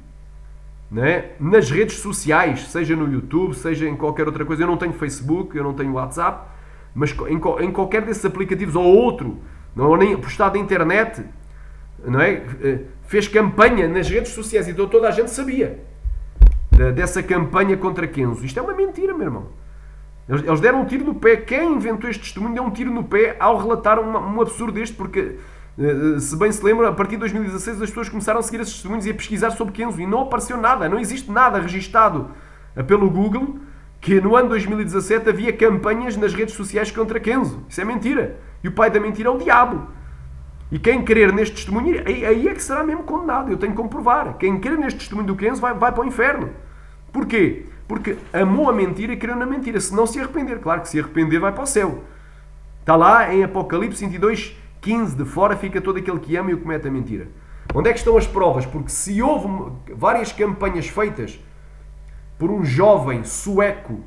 né, nas redes sociais, seja no YouTube, seja em qualquer outra coisa? Eu não tenho Facebook, eu não tenho WhatsApp, mas em qualquer desses aplicativos ou outro, não, nem postado na internet, não é? Fez campanha nas redes sociais, então toda a gente sabia dessa campanha contra Kenzo. Isto é uma mentira, meu irmão. Eles deram um tiro no pé. Quem inventou este testemunho deu um tiro no pé ao relatar um absurdo deste, porque, se bem se lembra, a partir de 2016 as pessoas começaram a seguir esses testemunhos e a pesquisar sobre Kenzo e não apareceu nada, não existe nada registado pelo Google que no ano 2017 havia campanhas nas redes sociais contra Kenzo. Isso é mentira. E o pai da mentira é o diabo. E quem crer neste testemunho, aí é que será mesmo condenado. Eu tenho que comprovar. Quem crer neste testemunho do Kenzo vai para o inferno. Porquê? Porque amou a mentira e creu na mentira. Se não se arrepender, claro que se arrepender vai para o céu. Está lá em Apocalipse 22:15, de fora fica todo aquele que ama e o comete a mentira. Onde é que estão as provas? Porque se houve várias campanhas feitas por um jovem sueco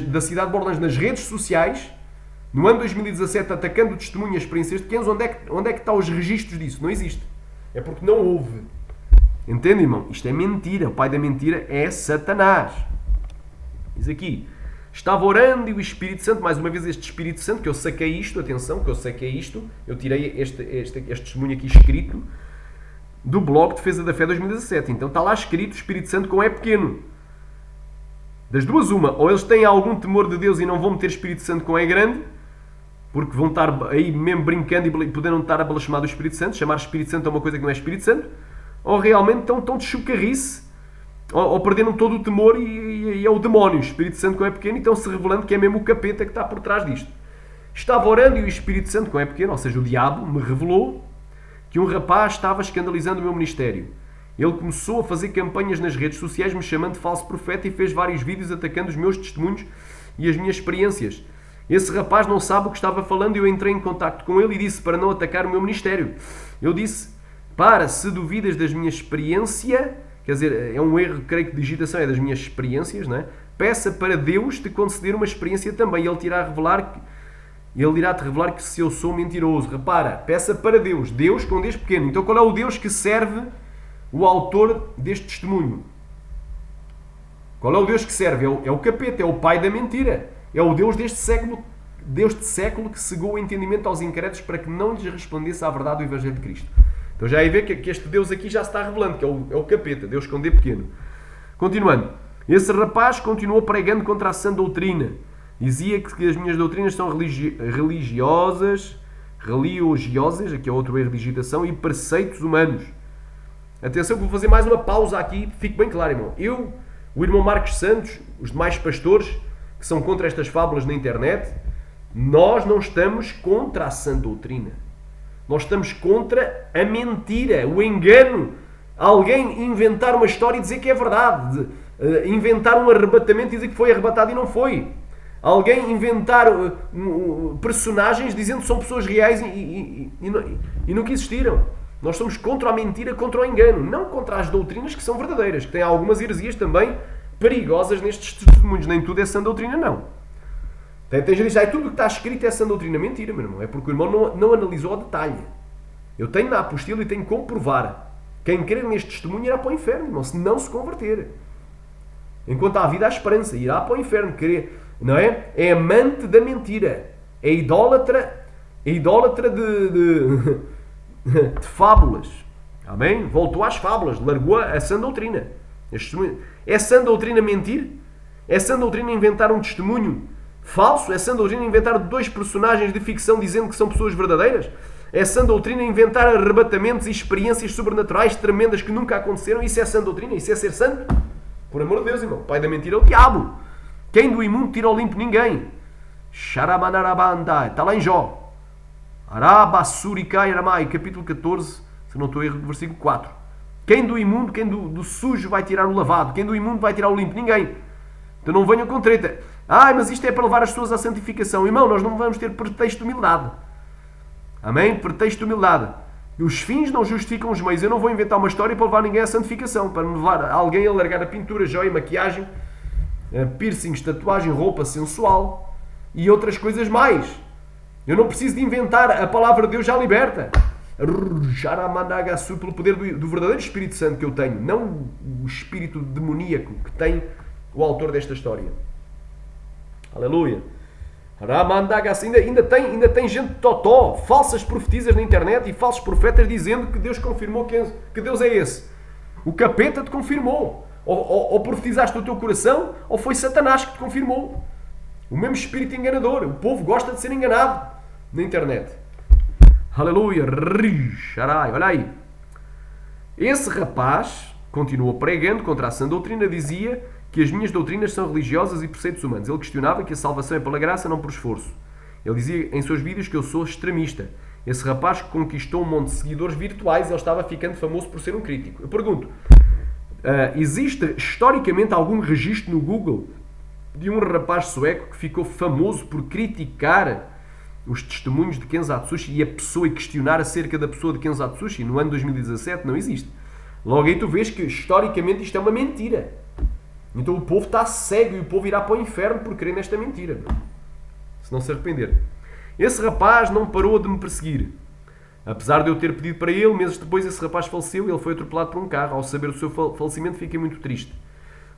da cidade de Borlänge nas redes sociais, no ano 2017, atacando o testemunho e as experiências de Kenzo, onde é que estão os registros disso? Não existe. É porque não houve. Entende, irmão? Isto é mentira. O pai da mentira é Satanás. Diz aqui, estava orando e o Espírito Santo, mais uma vez este Espírito Santo, que eu saquei isto, atenção, que eu saquei isto, eu tirei este testemunho aqui escrito do blog Defesa da Fé 2017. Então está lá escrito Espírito Santo com E pequeno. Das duas uma, ou eles têm algum temor de Deus e não vão meter Espírito Santo com E grande, porque vão estar aí mesmo brincando e poderão estar a blasfemar do Espírito Santo, chamar Espírito Santo a uma coisa que não é Espírito Santo, ou realmente estão de chocarrice, ou perderam todo o temor e é o demónio, o Espírito Santo com E pequeno, e estão-se revelando que é mesmo o capeta que está por trás disto. Estava orando e o Espírito Santo com E pequeno, ou seja, o diabo, me revelou que um rapaz estava escandalizando o meu ministério. Ele começou a fazer campanhas nas redes sociais me chamando de falso profeta e fez vários vídeos atacando os meus testemunhos e as minhas experiências. Esse rapaz não sabe o que estava falando e eu entrei em contacto com ele e disse para não atacar o meu ministério. Eu disse, se duvidas da minha experiência, quer dizer, é um erro, creio que de digitação é das minhas experiências, não é? Peça para Deus te conceder uma experiência também. Ele irá-te revelar que se eu sou mentiroso. Repara, peça para Deus. Deus com Deus pequeno. Então qual é o Deus que serve o autor deste testemunho? Qual é o Deus que serve? É o capeta, é o pai da mentira. É o Deus deste século que cegou o entendimento aos incrédulos para que não lhes respondesse à verdade do Evangelho de Cristo. Então já aí vê que este Deus aqui já se está revelando, que é o capeta, Deus com D pequeno. Continuando. Esse rapaz continuou pregando contra a sã doutrina. Dizia que as minhas doutrinas são religiosas, aqui é outro erro de digitação, e preceitos humanos. Atenção que vou fazer mais uma pausa aqui, fique bem claro, irmão. O irmão Marcos Santos, os demais pastores que são contra estas fábulas na internet, nós não estamos contra a sã doutrina. Nós estamos contra a mentira, o engano. Alguém inventar uma história e dizer que é verdade. Inventar um arrebatamento e dizer que foi arrebatado e não foi. Alguém inventar personagens dizendo que são pessoas reais e nunca existiram. Nós somos contra a mentira, contra o engano, não contra as doutrinas que são verdadeiras, que têm algumas heresias também perigosas nestes testemunhos. Nem tudo é sã doutrina, não. Tem gente que diz, tudo o que está escrito é sã doutrina. Mentira, meu irmão. É porque o irmão não analisou ao detalhe. Eu tenho na apostila e tenho como provar. Quem crer neste testemunho irá para o inferno, irmão, se não se converter. Enquanto há vida, há esperança. Irá para o inferno. Não é? É amante da mentira. É idólatra de fábulas. Amém? Voltou às fábulas. Largou a sã doutrina. É sã doutrina mentir? É sã doutrina inventar um testemunho falso? É sã doutrina inventar dois personagens de ficção dizendo que são pessoas verdadeiras? É sã doutrina inventar arrebatamentos e experiências sobrenaturais tremendas que nunca aconteceram? Isso é sã doutrina? Isso é ser santo? Por amor de Deus, irmão. O pai da mentira é o diabo. Quem do imundo tira ao limpo? Ninguém. Sharamanarabandai. Está lá em Jó. Arabassurikai Aramai, capítulo 14, se não estou a erro, versículo 4. Quem do imundo, quem do sujo vai tirar o lavado? Quem do imundo vai tirar o limpo? Ninguém. Então não venham com treta. Mas isto é para levar as pessoas à santificação. Irmão, nós não vamos ter pretexto de humildade. Amém? Pretexto de humildade. E os fins não justificam os meios. Eu não vou inventar uma história para levar ninguém à santificação, para levar alguém a largar a pintura, joia, maquiagem, piercings, tatuagem, roupa sensual e outras coisas mais. Eu não preciso de inventar. A palavra de Deus já liberta. Pelo poder do verdadeiro Espírito Santo que eu tenho, não o espírito demoníaco que tem o autor desta história. Aleluia. Ainda tem gente totó, falsas profetisas na internet e falsos profetas dizendo que Deus confirmou que Deus é esse. O capeta te confirmou. Ou profetizaste no teu coração, ou foi Satanás que te confirmou. O mesmo espírito enganador. O povo gosta de ser enganado na internet. Aleluia. Olha aí. Esse rapaz continuou pregando contra a sã doutrina, dizia que as minhas doutrinas são religiosas e preceitos humanos. Ele questionava que a salvação é pela graça, não por esforço. Ele dizia em seus vídeos que eu sou extremista. Esse rapaz que conquistou um monte de seguidores virtuais, ele estava ficando famoso por ser um crítico. Eu pergunto, existe historicamente algum registro no Google de um rapaz sueco que ficou famoso por criticar os testemunhos de Ken Zatsushi e a pessoa e questionar acerca da pessoa de Ken Zatsushi no ano 2017? Não existe. Logo aí tu vês que historicamente isto é uma mentira. Então o povo está cego e o povo irá para o inferno por crer nesta mentira, se não se arrepender. Esse rapaz não parou de me perseguir. Apesar de eu ter pedido para ele, meses depois esse rapaz faleceu e ele foi atropelado por um carro. Ao saber do seu falecimento fiquei muito triste.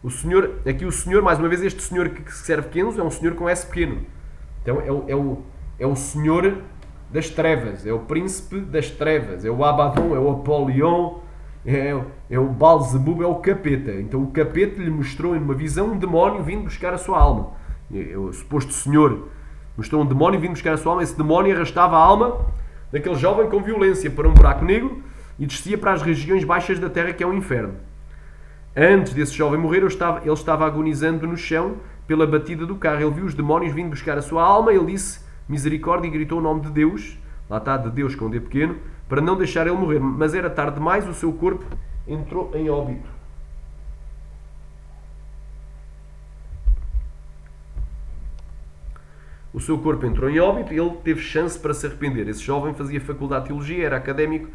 O senhor, mais uma vez, este senhor que serve Kenzo é um senhor com S pequeno. Então é o senhor das trevas, é o príncipe das trevas, é o Abaddon, é o Apolion, é o Baalzebub, é o capeta. Então o capeta lhe mostrou em uma visão um demónio vindo buscar a sua alma. O suposto senhor mostrou um demónio vindo buscar a sua alma. Esse demónio arrastava a alma daquele jovem com violência para um buraco negro e descia para as regiões baixas da terra, que é o inferno. Antes desse jovem morrer, ele estava agonizando no chão pela batida do carro. Ele viu os demónios vindo buscar a sua alma. Ele disse misericórdia e gritou o nome de Deus, lá está, de Deus com D pequeno, para não deixar ele morrer. Mas era tarde demais, o seu corpo entrou em óbito. O seu corpo entrou em óbito e ele teve chance para se arrepender. Esse jovem fazia faculdade de teologia, era académico,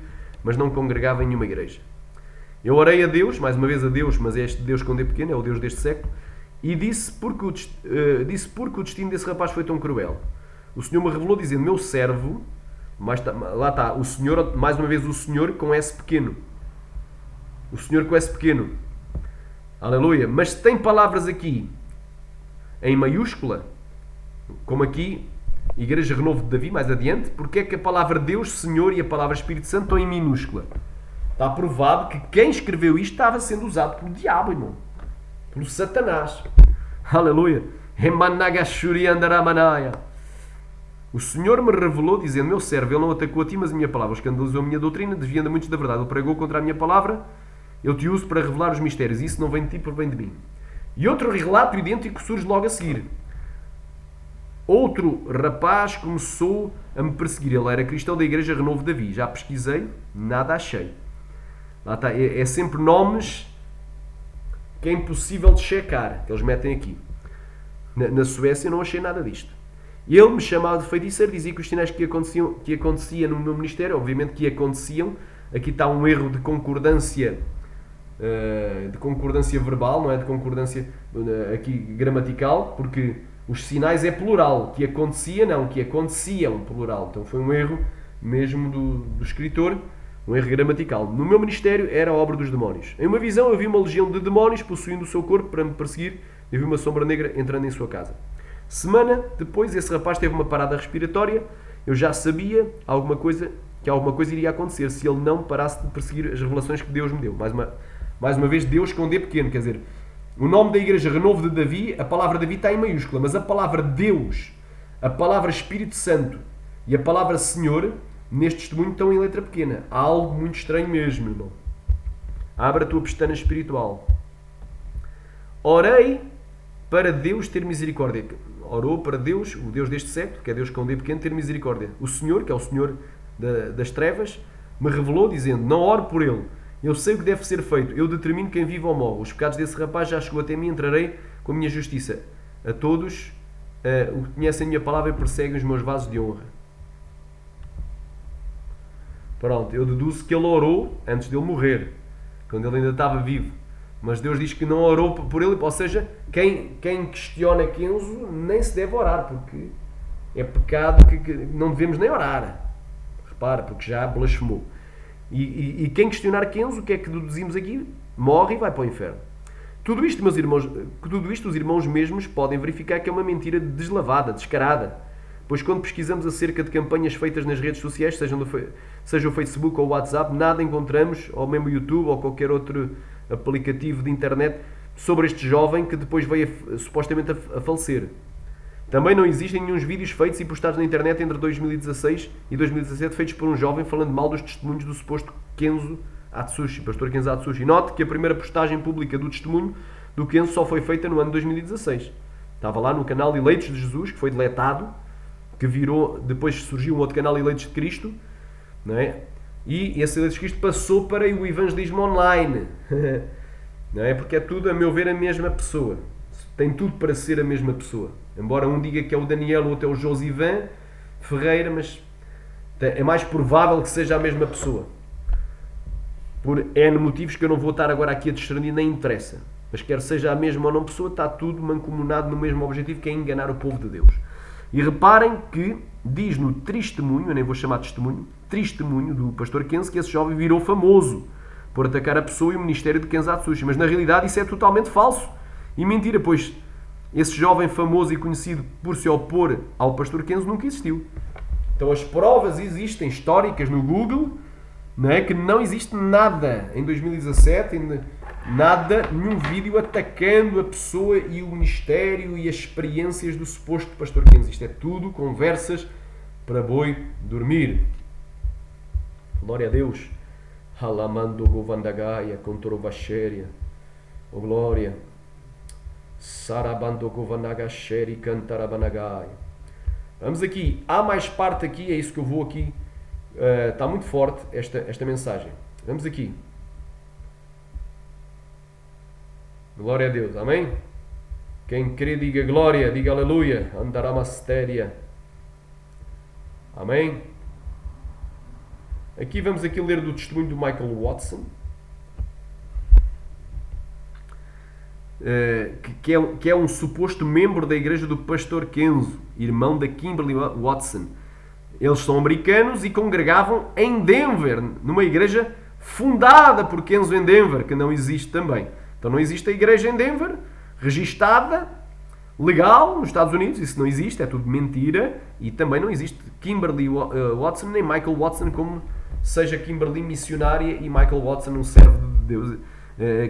mas não congregava em nenhuma igreja. Eu orei a Deus, mais uma vez a Deus, mas é este Deus com D pequeno, é o Deus deste século, e disse porque o destino desse rapaz foi tão cruel. O Senhor me revelou dizendo, meu servo, lá está, o Senhor, mais uma vez o Senhor com S pequeno. O Senhor com S pequeno. Aleluia. Mas se tem palavras aqui em maiúscula, como aqui, Igreja Renovo de Davi, mais adiante, porque é que a palavra Deus, Senhor e a palavra Espírito Santo estão em minúscula? Está provado que quem escreveu isto estava sendo usado pelo diabo, irmão. Pelo Satanás. Aleluia. O Senhor me revelou, dizendo, meu servo, ele não atacou a ti, mas a minha palavra escandalizou a minha doutrina, desviando a muitos da verdade. Ele pregou contra a minha palavra, eu te uso para revelar os mistérios. Isso não vem de ti, porque vem de mim. E outro relato idêntico surge logo a seguir. Outro rapaz começou a me perseguir. Ele era cristão da Igreja Renovo de Davi. Já pesquisei, nada achei. Lá está. É sempre nomes que é impossível de checar, que eles metem aqui. Na Suécia não achei nada disto. E ele me chamava de feiticeiro, dizia que os sinais que acontecia no meu ministério, obviamente que aconteciam. Aqui está um erro de concordância verbal, não é? De concordância aqui gramatical, porque os sinais é plural, que acontecia não, que aconteciam plural. Então foi um erro mesmo do escritor, um erro gramatical. No meu ministério era a obra dos demónios. Em uma visão eu vi uma legião de demónios possuindo o seu corpo para me perseguir. Eu vi uma sombra negra entrando em sua casa. Semana depois esse rapaz teve uma parada respiratória. Eu já sabia que alguma coisa iria acontecer se ele não parasse de perseguir as revelações que Deus me deu. Mais uma vez, Deus com D pequeno, quer dizer, o nome da Igreja Renovo de Davi, a palavra Davi está em maiúscula, mas a palavra Deus, a palavra Espírito Santo e a palavra Senhor, neste testemunho estão em letra pequena. Há algo muito estranho mesmo, irmão. Abre a tua pestana espiritual. Orei para Deus ter misericórdia. Orou para Deus, o Deus deste século, que é Deus com D pequeno, ter misericórdia. O Senhor, que é o Senhor das trevas, me revelou dizendo, não oro por ele. Eu sei o que deve ser feito. Eu determino quem vive ou morre. Os pecados desse rapaz já chegou até mim, entrarei com a minha justiça. A todos o que conhecem a minha palavra e perseguem os meus vasos de honra. Pronto, eu deduzo que ele orou antes de ele morrer, quando ele ainda estava vivo. Mas Deus diz que não orou por ele, ou seja, quem questiona Kenzo nem se deve orar, porque é pecado que não devemos nem orar. Repara, porque já blasfemou. E quem questionar Kenzo, o que é que deduzimos aqui? Morre e vai para o inferno. Tudo isto, meus irmãos, os irmãos mesmos podem verificar que é uma mentira deslavada, descarada. Pois quando pesquisamos acerca de campanhas feitas nas redes sociais, seja o Facebook ou o WhatsApp, nada encontramos, ou mesmo o YouTube ou qualquer outro aplicativo de internet, sobre este jovem que depois veio supostamente a falecer. Também não existem nenhum vídeos feitos e postados na internet entre 2016 e 2017 feitos por um jovem falando mal dos testemunhos do suposto Kenzo Atsushi, pastor Kenzo Atsushi. Note que a primeira postagem pública do testemunho do Kenzo só foi feita no ano 2016. Estava lá no canal Eleitos de Jesus, que foi deletado, que virou, depois surgiu um outro canal Eleitos de Cristo, não é? E esse Eleitos de Cristo passou para o evangelismo online, não é? Porque é tudo, a meu ver, a mesma pessoa. Tem tudo para ser a mesma pessoa. Embora um diga que é o Daniel, o outro é o Josivan Ferreira, mas é mais provável que seja a mesma pessoa. Por N motivos que eu não vou estar agora aqui a discernir, nem interessa. Mas quer seja a mesma ou não pessoa, está tudo mancomunado no mesmo objetivo, que é enganar o povo de Deus. E reparem que diz no testemunho, eu nem vou chamar de testemunho do pastor Kenzo, que esse jovem virou famoso por atacar a pessoa e o ministério de Kenzo Atsushi. Mas na realidade isso é totalmente falso e mentira, pois esse jovem famoso e conhecido por se opor ao pastor Kenzo nunca existiu. Então as provas existem, históricas, no Google, não é? Que não existe nada em 2017, nada, nenhum vídeo atacando a pessoa e o ministério e as experiências do suposto pastor Kenzo. Isto é tudo conversas para boi dormir. Glória a Deus. Halamando govandagaya controvacheria. Oh glória. Sarabando govandagasheri cantarabanagaya. Vamos aqui. Há mais parte aqui, é isso que eu vou aqui. Está muito forte esta mensagem. Vamos aqui. Glória a Deus. Amém? Quem crê, diga glória, diga aleluia. Andaramasteria. Amém? Aqui vamos ler do testemunho do Michael Watson, que é um suposto membro da igreja do pastor Kenzo, irmão da Kimberly Watson. Eles são americanos e congregavam em Denver, numa igreja fundada por Kenzo em Denver, que não existe também. Então não existe a igreja em Denver, registada, legal, nos Estados Unidos. Isso não existe, é tudo mentira. E também não existe Kimberly Watson nem Michael Watson, como seja Kimberly missionária e Michael Watson um servo de Deus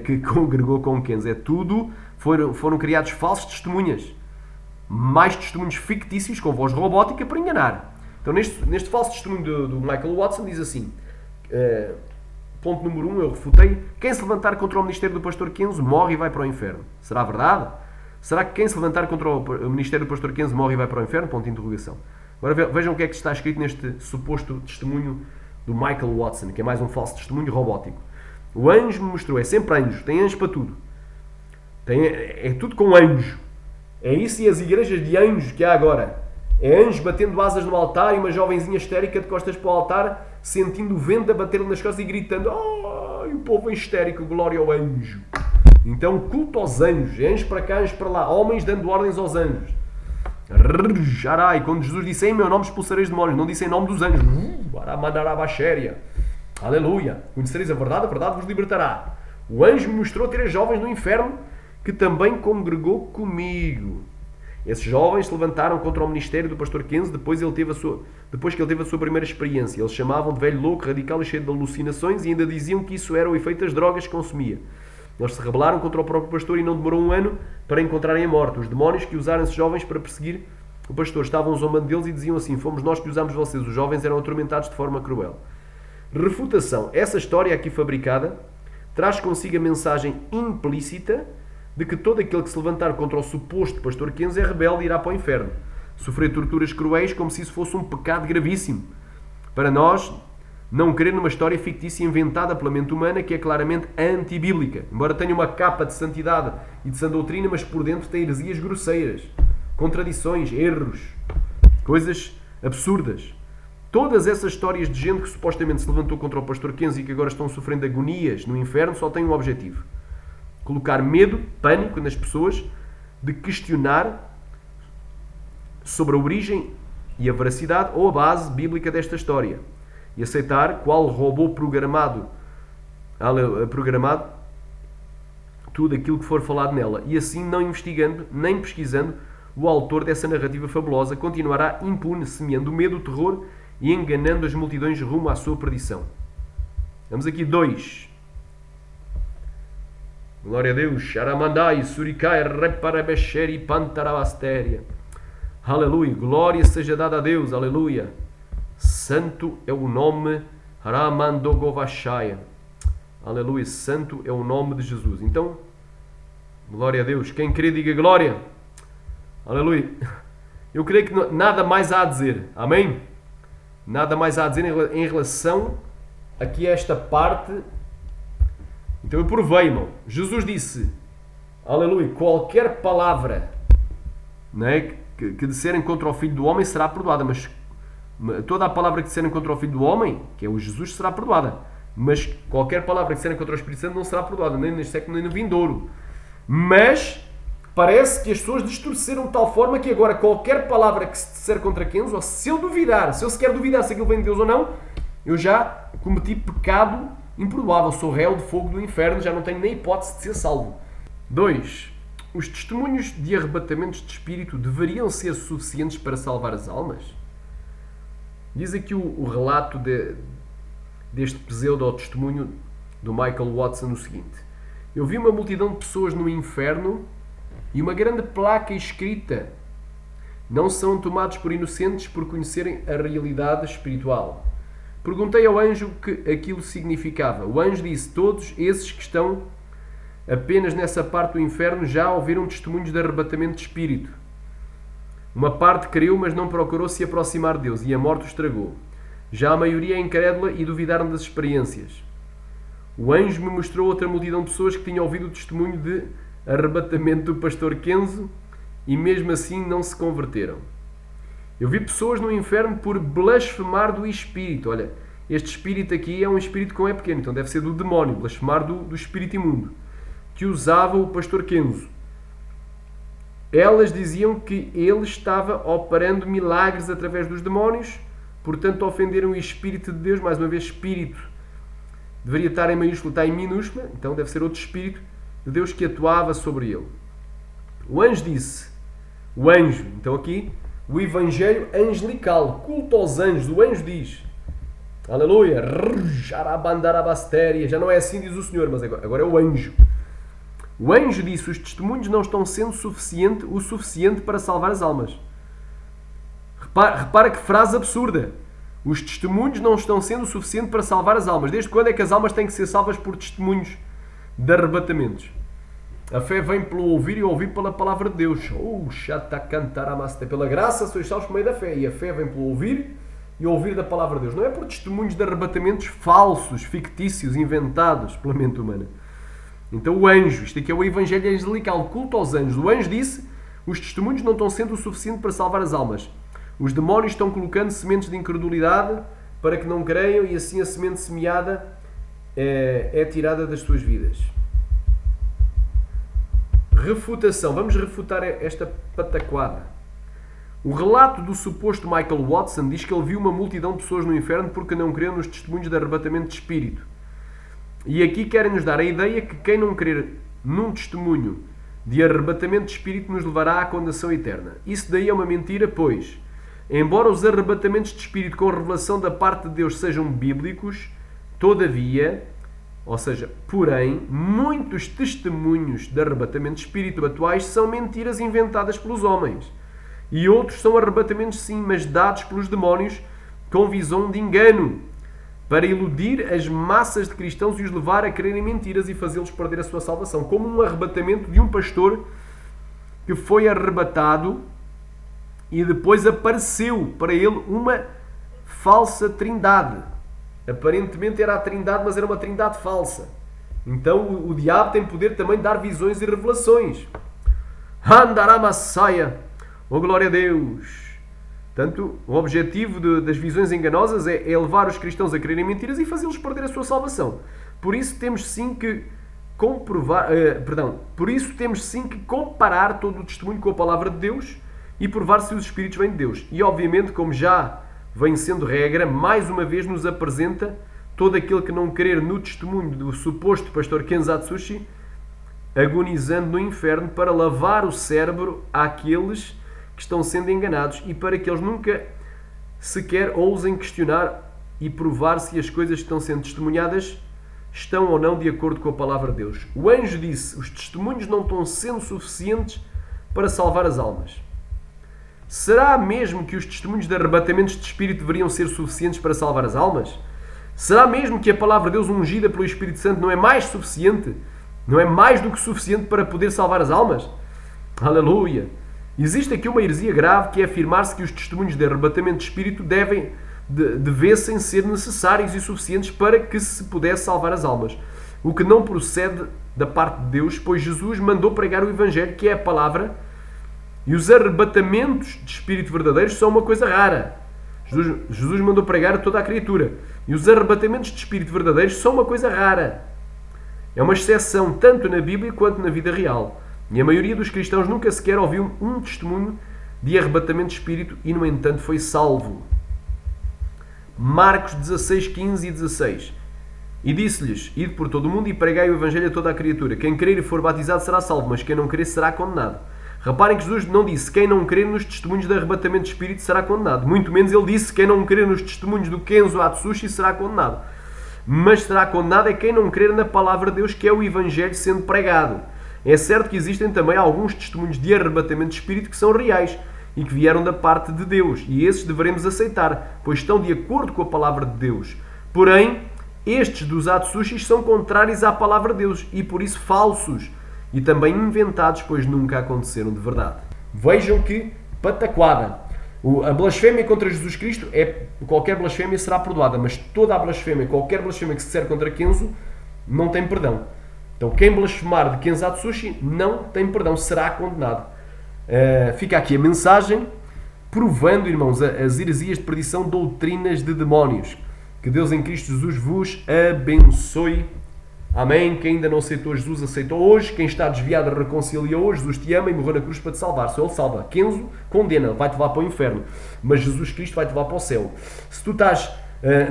que congregou com Kenzo. É tudo, foram criados falsos testemunhas, mais testemunhos fictícios com voz robótica para enganar. Então neste falso testemunho do Michael Watson diz assim, ponto número 1, eu refutei: quem se levantar contra o ministério do pastor Kenzo morre e vai para o inferno. Será verdade? Será que quem se levantar contra o ministério do pastor Kenzo morre e vai para o inferno? Ponto de interrogação. Agora vejam o que é que está escrito neste suposto testemunho do Michael Watson, que é mais um falso testemunho robótico. O anjo me mostrou, é sempre anjo, tem anjo para tudo. É tudo com anjo. É isso e as igrejas de anjos que há agora. É anjo batendo asas no altar e uma jovenzinha histérica de costas para o altar, sentindo o vento a bater-lhe nas costas e gritando: oh, o povo é histérico, glória ao anjo. Então, culto aos anjos, anjos para cá, anjos para lá, homens dando ordens aos anjos. Arai, quando Jesus disse: em meu nome expulsareis demónios, não disse em nome dos anjos. Aleluia. Conhecereis a verdade vos libertará. O anjo me mostrou ter as jovens no inferno, que também congregou comigo. Esses jovens se levantaram contra o ministério do pastor Kenzo depois que ele teve a sua primeira experiência. Eles chamavam de velho louco, radical e cheio de alucinações, e ainda diziam que isso era o efeito das drogas que consumia. Eles se rebelaram contra o próprio pastor e não demorou um ano para encontrarem a morte. Os demónios que usaram esses jovens para perseguir o pastor estavam zombando deles e diziam assim: fomos nós que usámos vocês. Os jovens eram atormentados de forma cruel. Refutação. Essa história aqui fabricada traz consigo a mensagem implícita de que todo aquele que se levantar contra o suposto pastor Kenzo é rebelde e irá para o inferno, sofrer torturas cruéis, como se isso fosse um pecado gravíssimo. Para nós, não crer numa história fictícia inventada pela mente humana, que é claramente antibíblica, embora tenha uma capa de santidade e de sã doutrina, mas por dentro tem heresias grosseiras, contradições, erros, coisas absurdas. Todas essas histórias de gente que supostamente se levantou contra o pastor Kenzo e que agora estão sofrendo agonias no inferno só têm um objetivo: colocar medo, pânico nas pessoas, de questionar sobre a origem e a veracidade ou a base bíblica desta história e aceitar qual robô programado tudo aquilo que for falado nela, e assim, não investigando nem pesquisando o autor dessa narrativa fabulosa, continuará impune, semeando o medo, o terror e enganando as multidões rumo à sua perdição. Vamos aqui 2. Glória a Deus. Sharamandai, Surikai, Reparabesheri, Pantarabastéria. Aleluia. Glória seja dada a Deus. Aleluia. Santo é o nome Ramandogovashaya. Aleluia. Santo é o nome de Jesus. Então, glória a Deus. Quem crê, diga glória. Aleluia. Eu creio que nada mais há a dizer. Amém? Nada mais há a dizer em relação aqui a esta parte. Então eu provei, irmão. Jesus disse, aleluia, qualquer palavra, não é, que disserem contra o Filho do Homem será perdoada, mas toda a palavra que disserem contra o Filho do Homem, que é o Jesus, será perdoada. Mas qualquer palavra que disserem contra o Espírito Santo não será perdoada, nem neste século nem no vindouro. Mas parece que as pessoas distorceram de tal forma que agora qualquer palavra que se disser contra Kenzo, ou se eu duvidar, se eu sequer duvidar se aquilo vem de Deus ou não, eu já cometi pecado imperdoável, sou réu de fogo do inferno, já não tenho nem hipótese de ser salvo. 2. Os testemunhos de arrebatamentos de espírito deveriam ser suficientes para salvar as almas? Diz aqui o relato deste pseudo-testemunho do Michael Watson o seguinte: eu vi uma multidão de pessoas no inferno e uma grande placa escrita: não são tomados por inocentes por conhecerem a realidade espiritual. Perguntei ao anjo o que aquilo significava. O anjo disse: todos esses que estão apenas nessa parte do inferno já ouviram testemunhos de arrebatamento de espírito. Uma parte creu, mas não procurou se aproximar de Deus, e a morte o estragou. Já a maioria é incrédula e duvidaram das experiências. O anjo me mostrou outra multidão de pessoas que tinham ouvido o testemunho de arrebatamento do pastor Kenzo e mesmo assim não se converteram. Eu vi pessoas no inferno por blasfemar do espírito. Olha, este espírito aqui é um espírito que não é pequeno, então deve ser do demónio, blasfemar do espírito imundo, que usava o pastor Kenzo. Elas diziam que ele estava operando milagres através dos demónios, portanto ofenderam o Espírito de Deus. Mais uma vez, Espírito deveria estar em maiúsculo, está em minúscula, então deve ser outro Espírito de Deus que atuava sobre ele. O anjo disse, o anjo, então aqui, o Evangelho angelical, culto aos anjos, o anjo diz, aleluia, já não é assim, diz o Senhor, mas agora é o anjo. O anjo disse, os testemunhos não estão sendo o suficiente para salvar as almas. Repara que frase absurda. Os testemunhos não estão sendo o suficiente para salvar as almas. Desde quando é que as almas têm que ser salvas por testemunhos de arrebatamentos? A fé vem pelo ouvir e ouvir pela palavra de Deus. Pela graça sois salvos por meio da fé. E a fé vem pelo ouvir e ouvir da palavra de Deus. Não é por testemunhos de arrebatamentos falsos, fictícios, inventados pela mente humana. Então o anjo, isto aqui é o Evangelho angelical, culto aos anjos. O anjo disse, os testemunhos não estão sendo o suficiente para salvar as almas. Os demónios estão colocando sementes de incredulidade para que não creiam e assim a semente semeada é tirada das suas vidas. Refutação. Vamos refutar esta pataquada. O relato do suposto Michael Watson diz que ele viu uma multidão de pessoas no inferno porque não creram nos testemunhos de arrebatamento de espírito. E aqui querem nos dar a ideia que quem não crer num testemunho de arrebatamento de espírito nos levará à condenação eterna. Isso daí é uma mentira, pois, embora os arrebatamentos de espírito com revelação da parte de Deus sejam bíblicos, todavia, ou seja, porém, muitos testemunhos de arrebatamento de espírito atuais são mentiras inventadas pelos homens. E outros são arrebatamentos sim, mas dados pelos demónios com visão de engano, para iludir as massas de cristãos e os levar a crerem mentiras e fazê-los perder a sua salvação. Como um arrebatamento de um pastor que foi arrebatado e depois apareceu para ele uma falsa trindade. Aparentemente era a trindade, mas era uma trindade falsa. Então o diabo tem poder também de dar visões e revelações. Andaramasaia, oh glória a Deus! Portanto, o objetivo das visões enganosas é levar os cristãos a crerem mentiras e fazê-los perder a sua salvação. Por isso temos sim que comparar todo o testemunho com a palavra de Deus e provar se os Espíritos vêm de Deus. E obviamente, como já vem sendo regra, mais uma vez nos apresenta todo aquele que não crer no testemunho do suposto pastor Kenzo Atsushi agonizando no inferno para lavar o cérebro àqueles que estão sendo enganados e para que eles nunca sequer ousem questionar e provar se as coisas que estão sendo testemunhadas estão ou não de acordo com a palavra de Deus. O anjo disse, os testemunhos não estão sendo suficientes para salvar as almas. Será mesmo que os testemunhos de arrebatamentos de espírito deveriam ser suficientes para salvar as almas? Será mesmo que a palavra de Deus ungida pelo Espírito Santo não é mais suficiente? Não é mais do que suficiente para poder salvar as almas? Aleluia! Existe aqui uma heresia grave que é afirmar-se que os testemunhos de arrebatamento de espírito devessem ser necessários e suficientes para que se pudesse salvar as almas. O que não procede da parte de Deus, pois Jesus mandou pregar o Evangelho, que é a palavra, e os arrebatamentos de espírito verdadeiros são uma coisa rara. Jesus mandou pregar a toda a criatura. E os arrebatamentos de espírito verdadeiros são uma coisa rara. É uma exceção tanto na Bíblia quanto na vida real. E a maioria dos cristãos nunca sequer ouviu um testemunho de arrebatamento de espírito e, no entanto, foi salvo. Marcos 16, 15 e 16. E disse-lhes, ide por todo o mundo e pregai o Evangelho a toda a criatura. Quem crer e for batizado será salvo, mas quem não crer será condenado. Reparem que Jesus não disse, quem não crer nos testemunhos de arrebatamento de espírito será condenado. Muito menos ele disse, quem não crer nos testemunhos do Kenzo Atsushi será condenado. Mas será condenado é quem não crer na palavra de Deus, que é o Evangelho sendo pregado. É certo que existem também alguns testemunhos de arrebatamento de espírito que são reais e que vieram da parte de Deus. E esses devemos aceitar, pois estão de acordo com a palavra de Deus. Porém, estes dos Atsushis são contrários à palavra de Deus e por isso falsos e também inventados, pois nunca aconteceram de verdade. Vejam que pataquada. A blasfémia contra Jesus Cristo, qualquer blasfémia será perdoada, mas toda a blasfémia, qualquer blasfémia que se disser contra Kenzo, não tem perdão. Então quem blasfemar de Kenzatsushi não tem perdão, será condenado. Fica aqui a mensagem, provando, irmãos, as heresias de perdição, doutrinas de demónios. Que Deus em Cristo Jesus vos abençoe. Amém. Quem ainda não aceitou Jesus, aceitou hoje. Quem está desviado, reconcilia hoje. Jesus te ama e morreu na cruz para te salvar. Se Ele salva, Kenzo condena, vai-te levar para o inferno. Mas Jesus Cristo vai-te levar para o céu. Se tu estás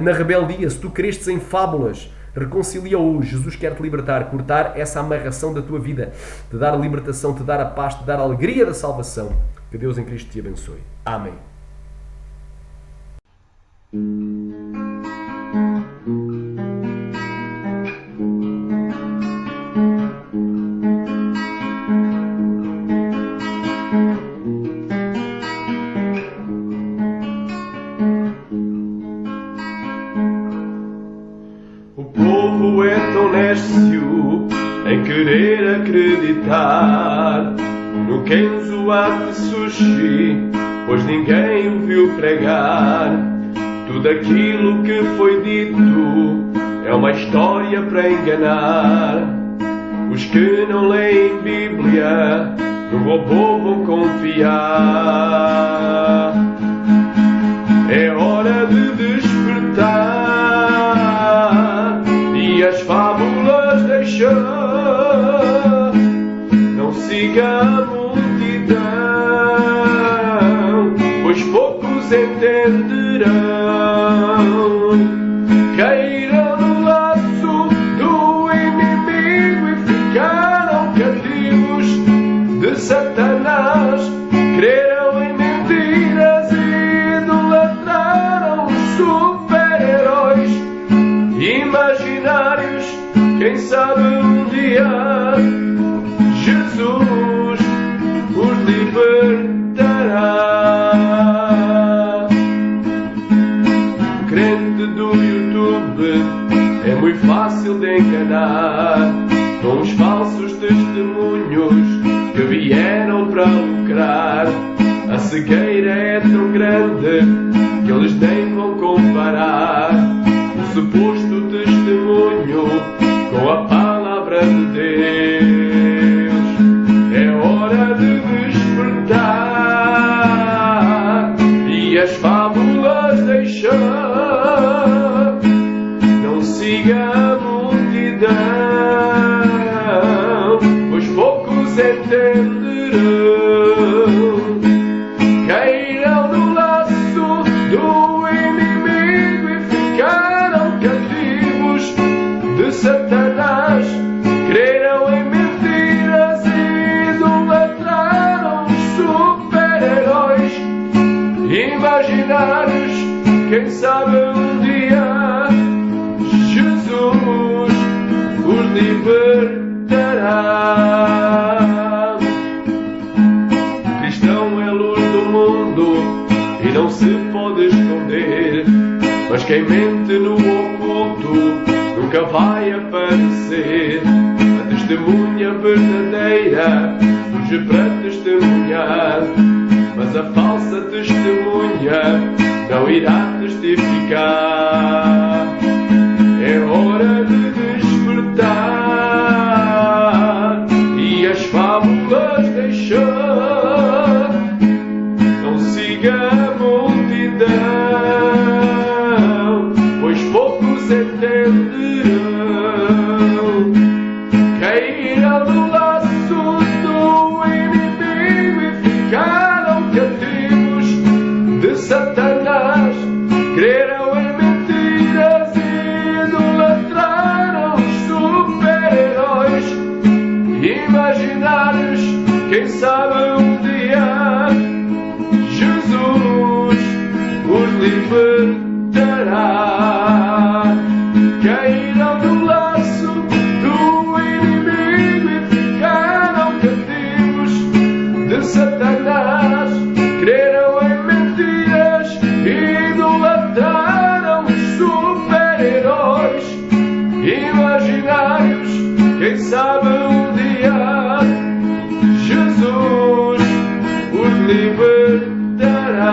na rebeldia, se tu crestes em fábulas, reconcilia hoje. Jesus quer te libertar, cortar essa amarração da tua vida, te dar a libertação, te dar a paz, te dar a alegria da salvação. Que Deus em Cristo te abençoe. Amém. Em querer acreditar no Kenzo Atsushi, pois ninguém o viu pregar. Tudo aquilo que foi dito é uma história para enganar. Os que não leem Bíblia no robô vão confiar. É hora de despertar e as fábulas deixar. Não siga a multidão, pois poucos entenderão. Caíram no laço do inimigo e ficaram cativos de Satanás. Creram em mentiras e idolatraram os super-heróis imaginários. Quem sabe um dia Jesus os libertará. O crente do YouTube é muito fácil de enganar com os falsos testemunhos que vieram para lucrar. A cegueira é tão grande que eles nem vão comparar o suposto testemunho com a palavra de Deus. É hora de despertar e as fábulas deixar. Não siga a multidão, pois poucos entenderão. Caíram no laço do inimigo e ficaram cativos de Satanás. Creram em mentiras e idolatraram os super-heróis imaginários. Quem sabe um dia Jesus os libertará. O cristão é luz do mundo e não se pode esconder, mas quem mente no oculto nunca vai aparecer. A testemunha verdadeira surge para testemunhar, mas a falsa testemunha não irá testificar. É hora de despertar e as fábulas deixar. Não siga a multidão, pois poucos entenderão. Caíram no laço do inimigo e ficaram cativos de Satanás. Creram em mentiras e idolatraram os super-heróis imaginários. Quem sabe um dia Jesus os libertará. Caíram no laço do inimigo e ficaram cativos de Satanás. Creram em mentiras e idolatraram os super-heróis imaginários. Quem sabe um dia Jesus os libertará.